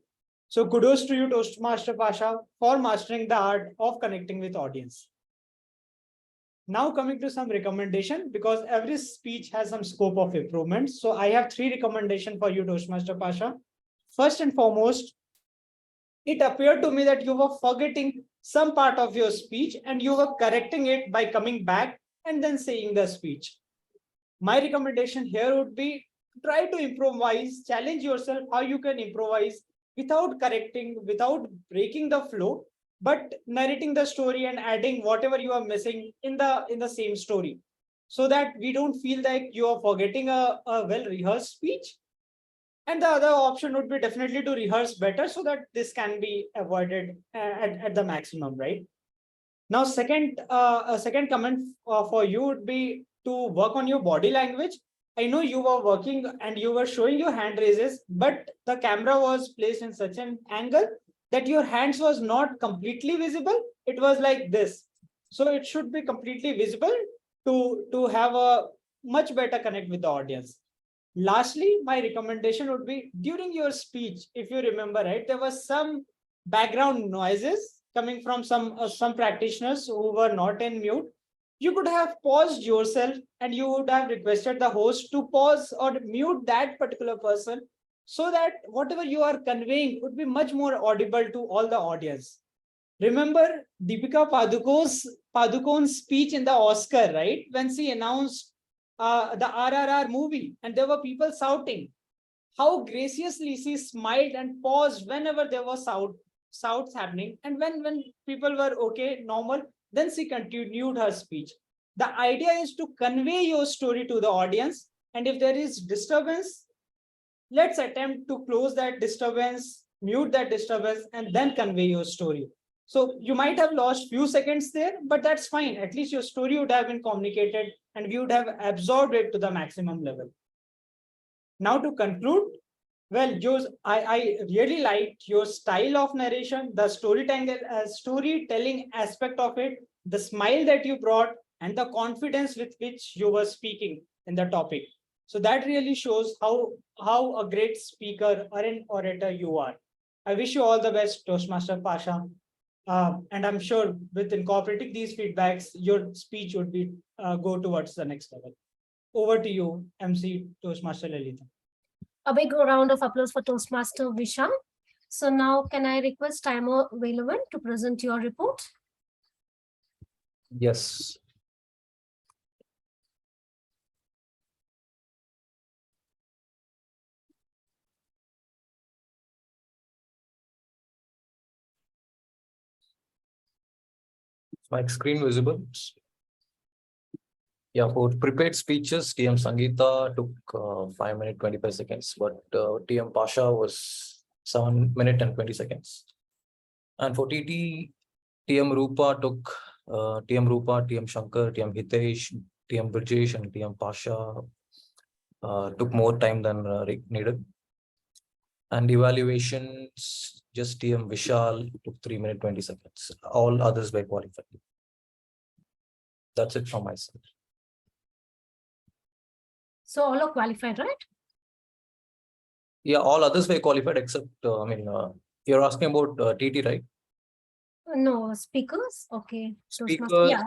So kudos to you, Toastmaster Pasha, for mastering the art of connecting with audience. Now coming to some recommendation, because every speech has some scope of improvement. So I have 3 recommendations for you, Toastmaster Pasha. First and foremost, it appeared to me that you were forgetting some part of your speech and you were correcting it by coming back and then saying the speech. My recommendation here would be try to improvise, challenge yourself how you can improvise without correcting, without breaking the flow, but narrating the story and adding whatever you are missing in the same story, so that we don't feel like you are forgetting a well-rehearsed speech. And the other option would be definitely to rehearse better so that this can be avoided at the maximum, right? Now, a second comment for you would be to work on your body language. I know you were working and you were showing your hand raises, but the camera was placed in such an angle that your hands was not completely visible. It was like this. So it should be completely visible to have a much better connect with the audience. Lastly, my recommendation would be during your speech, if you remember, right, there was some background noises coming from some practitioners who were not in mute. You could have paused yourself and you would have requested the host to pause or mute that particular person so that whatever you are conveying would be much more audible to all the audience. Remember Deepika Padukone's speech in the Oscar, right? When she announced the RRR movie and there were people shouting, how graciously she smiled and paused whenever there was shouts happening, and when people were okay, normal, then she continued her speech. The idea is to convey your story to the audience, and if there is disturbance, let's attempt to close that disturbance, mute that disturbance, and then convey your story. So you might have lost few seconds there, but that's fine. At least your story would have been communicated and we would have absorbed it to the maximum level. Now to conclude, well, I really liked your style of narration, the storytelling aspect of it, the smile that you brought, and the confidence with which you were speaking in the topic. So that really shows how a great speaker or an orator you are. I wish you all the best, Toastmaster Pasha. And I'm sure with incorporating these feedbacks, your speech would be go towards the next level. Over to you, MC Toastmaster Lalita. A big round of applause for Toastmaster Vishal. So now can I request Timer Velavan to present your report? Yes. My screen visible? Yeah, for prepared speeches, TM Sangeeta took 5 minutes 25 seconds, but TM Pasha was 7 minutes and 20 seconds. And for TT, TM Rupa took TM Shankar, TM Hitesh, TM Brijesh, and TM Pasha took more time than needed. And evaluations, just TM Vishal took 3 minutes 20 seconds. All others were qualified. That's it from my side. So all are qualified, right? Yeah, all others were qualified except, you're asking about TT, right? No, speakers. Okay. Speaker, Yeah.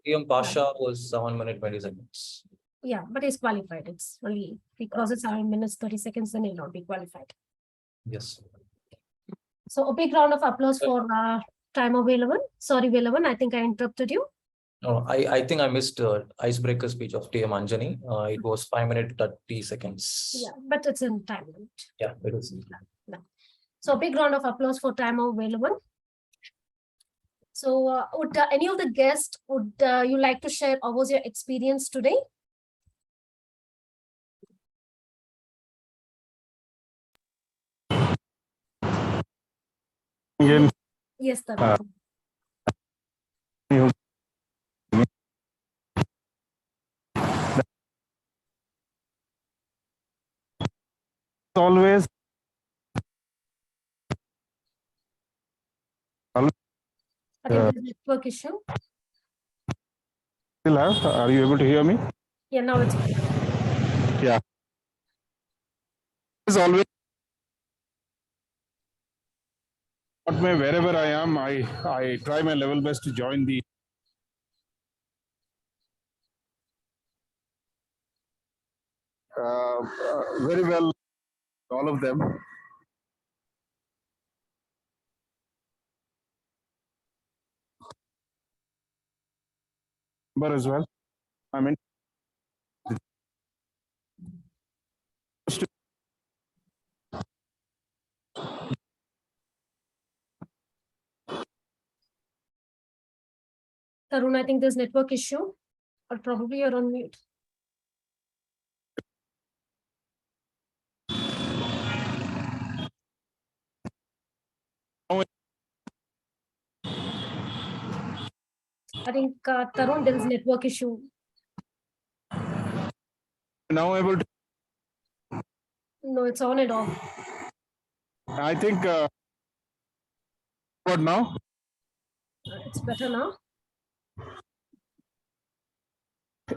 TM Pasha was 7 minutes 20 seconds. Yeah, but it's qualified. It's only because it's 7 minutes 30 seconds, then it'll not be qualified. Yes. So a big round of applause for Timer Velavan. Sorry, Velavan, I think I interrupted you. No, I think I missed icebreaker speech of TM Anjani. It was 5 minutes 30 seconds. Yeah, but it's in time limit. Yeah, it is. Yeah. So a big round of applause for Timer Velavan. So would any of the guests, would you like to share what was your experience today? Again, Yes, Tarun. Always. I think there's a network issue. Still have? Are you able to hear me? Yeah, now it's better. Yeah. As always, wherever I am, I try my level best to join the very well, all of them. But as well, I mean, Tarun, I think there's network issue, or probably you're on mute. I think Tarun, there is network issue. now able to. No, it's on and off. I think. What now? It's better now.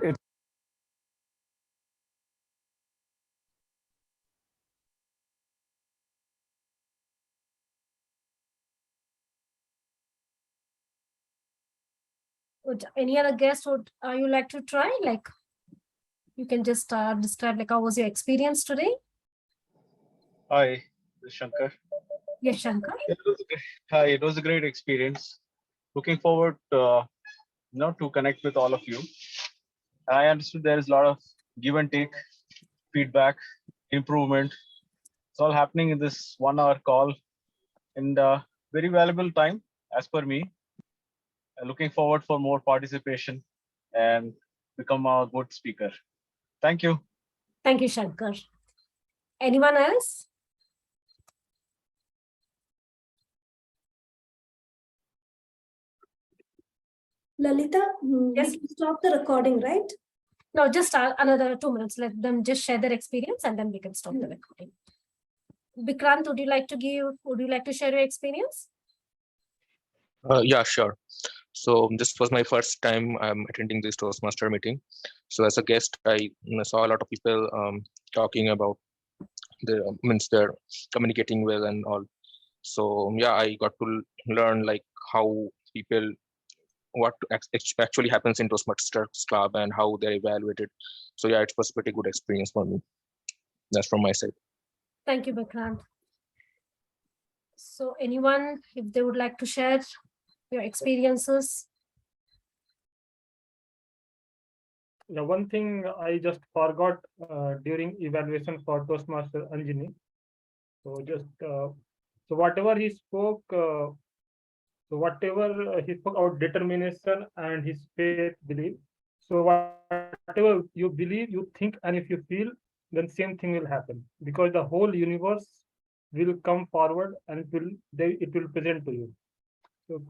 It's Would any other guest would you like to try? Like, you can just describe like how was your experience today? Hi, this is Shankar. Yes, Shankar. Hi, it was a great experience. Looking forward, to connect with all of you. I understood there is a lot of give and take, feedback, improvement. It's all happening in this 1 hour call, and very valuable time as per me. Looking forward for more participation and become a good speaker. Thank you. Thank you, Shankar. Anyone else? Lalita, Yes. we can stop the recording, right? No, just another 2 minutes. Let them just share their experience and then we can stop the recording. Vikrant, would you like to share your experience? Yeah, sure. So this was my first time attending this Toastmaster meeting. So as a guest, I saw a lot of people talking about they're communicating well and all. So yeah, I got to learn like how people, what actually happens in Toastmasters Club and how they're evaluated. So yeah, it was a pretty good experience for me. That's from my side. Thank you, Vikrant. So anyone, if they would like to share your experiences? Yeah, one thing I just forgot during evaluation for Toastmaster Anjani. So just so whatever he spoke, he spoke about determination and his faith belief. So whatever you believe, you think, and if you feel, then same thing will happen, because the whole universe will come forward and it will present to you. So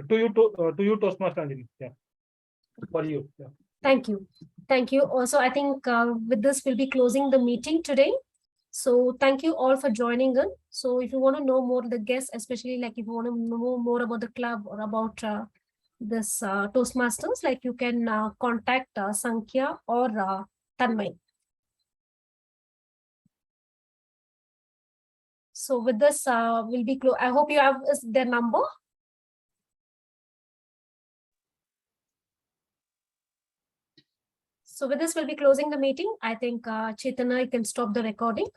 to you Toastmaster Anjani, yeah, for you. Yeah. Thank you. Thank you. Also, I think with this, we'll be closing the meeting today. So thank you all for joining in. So if you want to know more the guests, especially like if you want to know more about the club or about this Toastmasters, like you can contact Sankhya or Tanmay. So with this, we'll be I hope you have their number. So with this, we'll be closing the meeting. I think Chaitanya, you can stop the recording.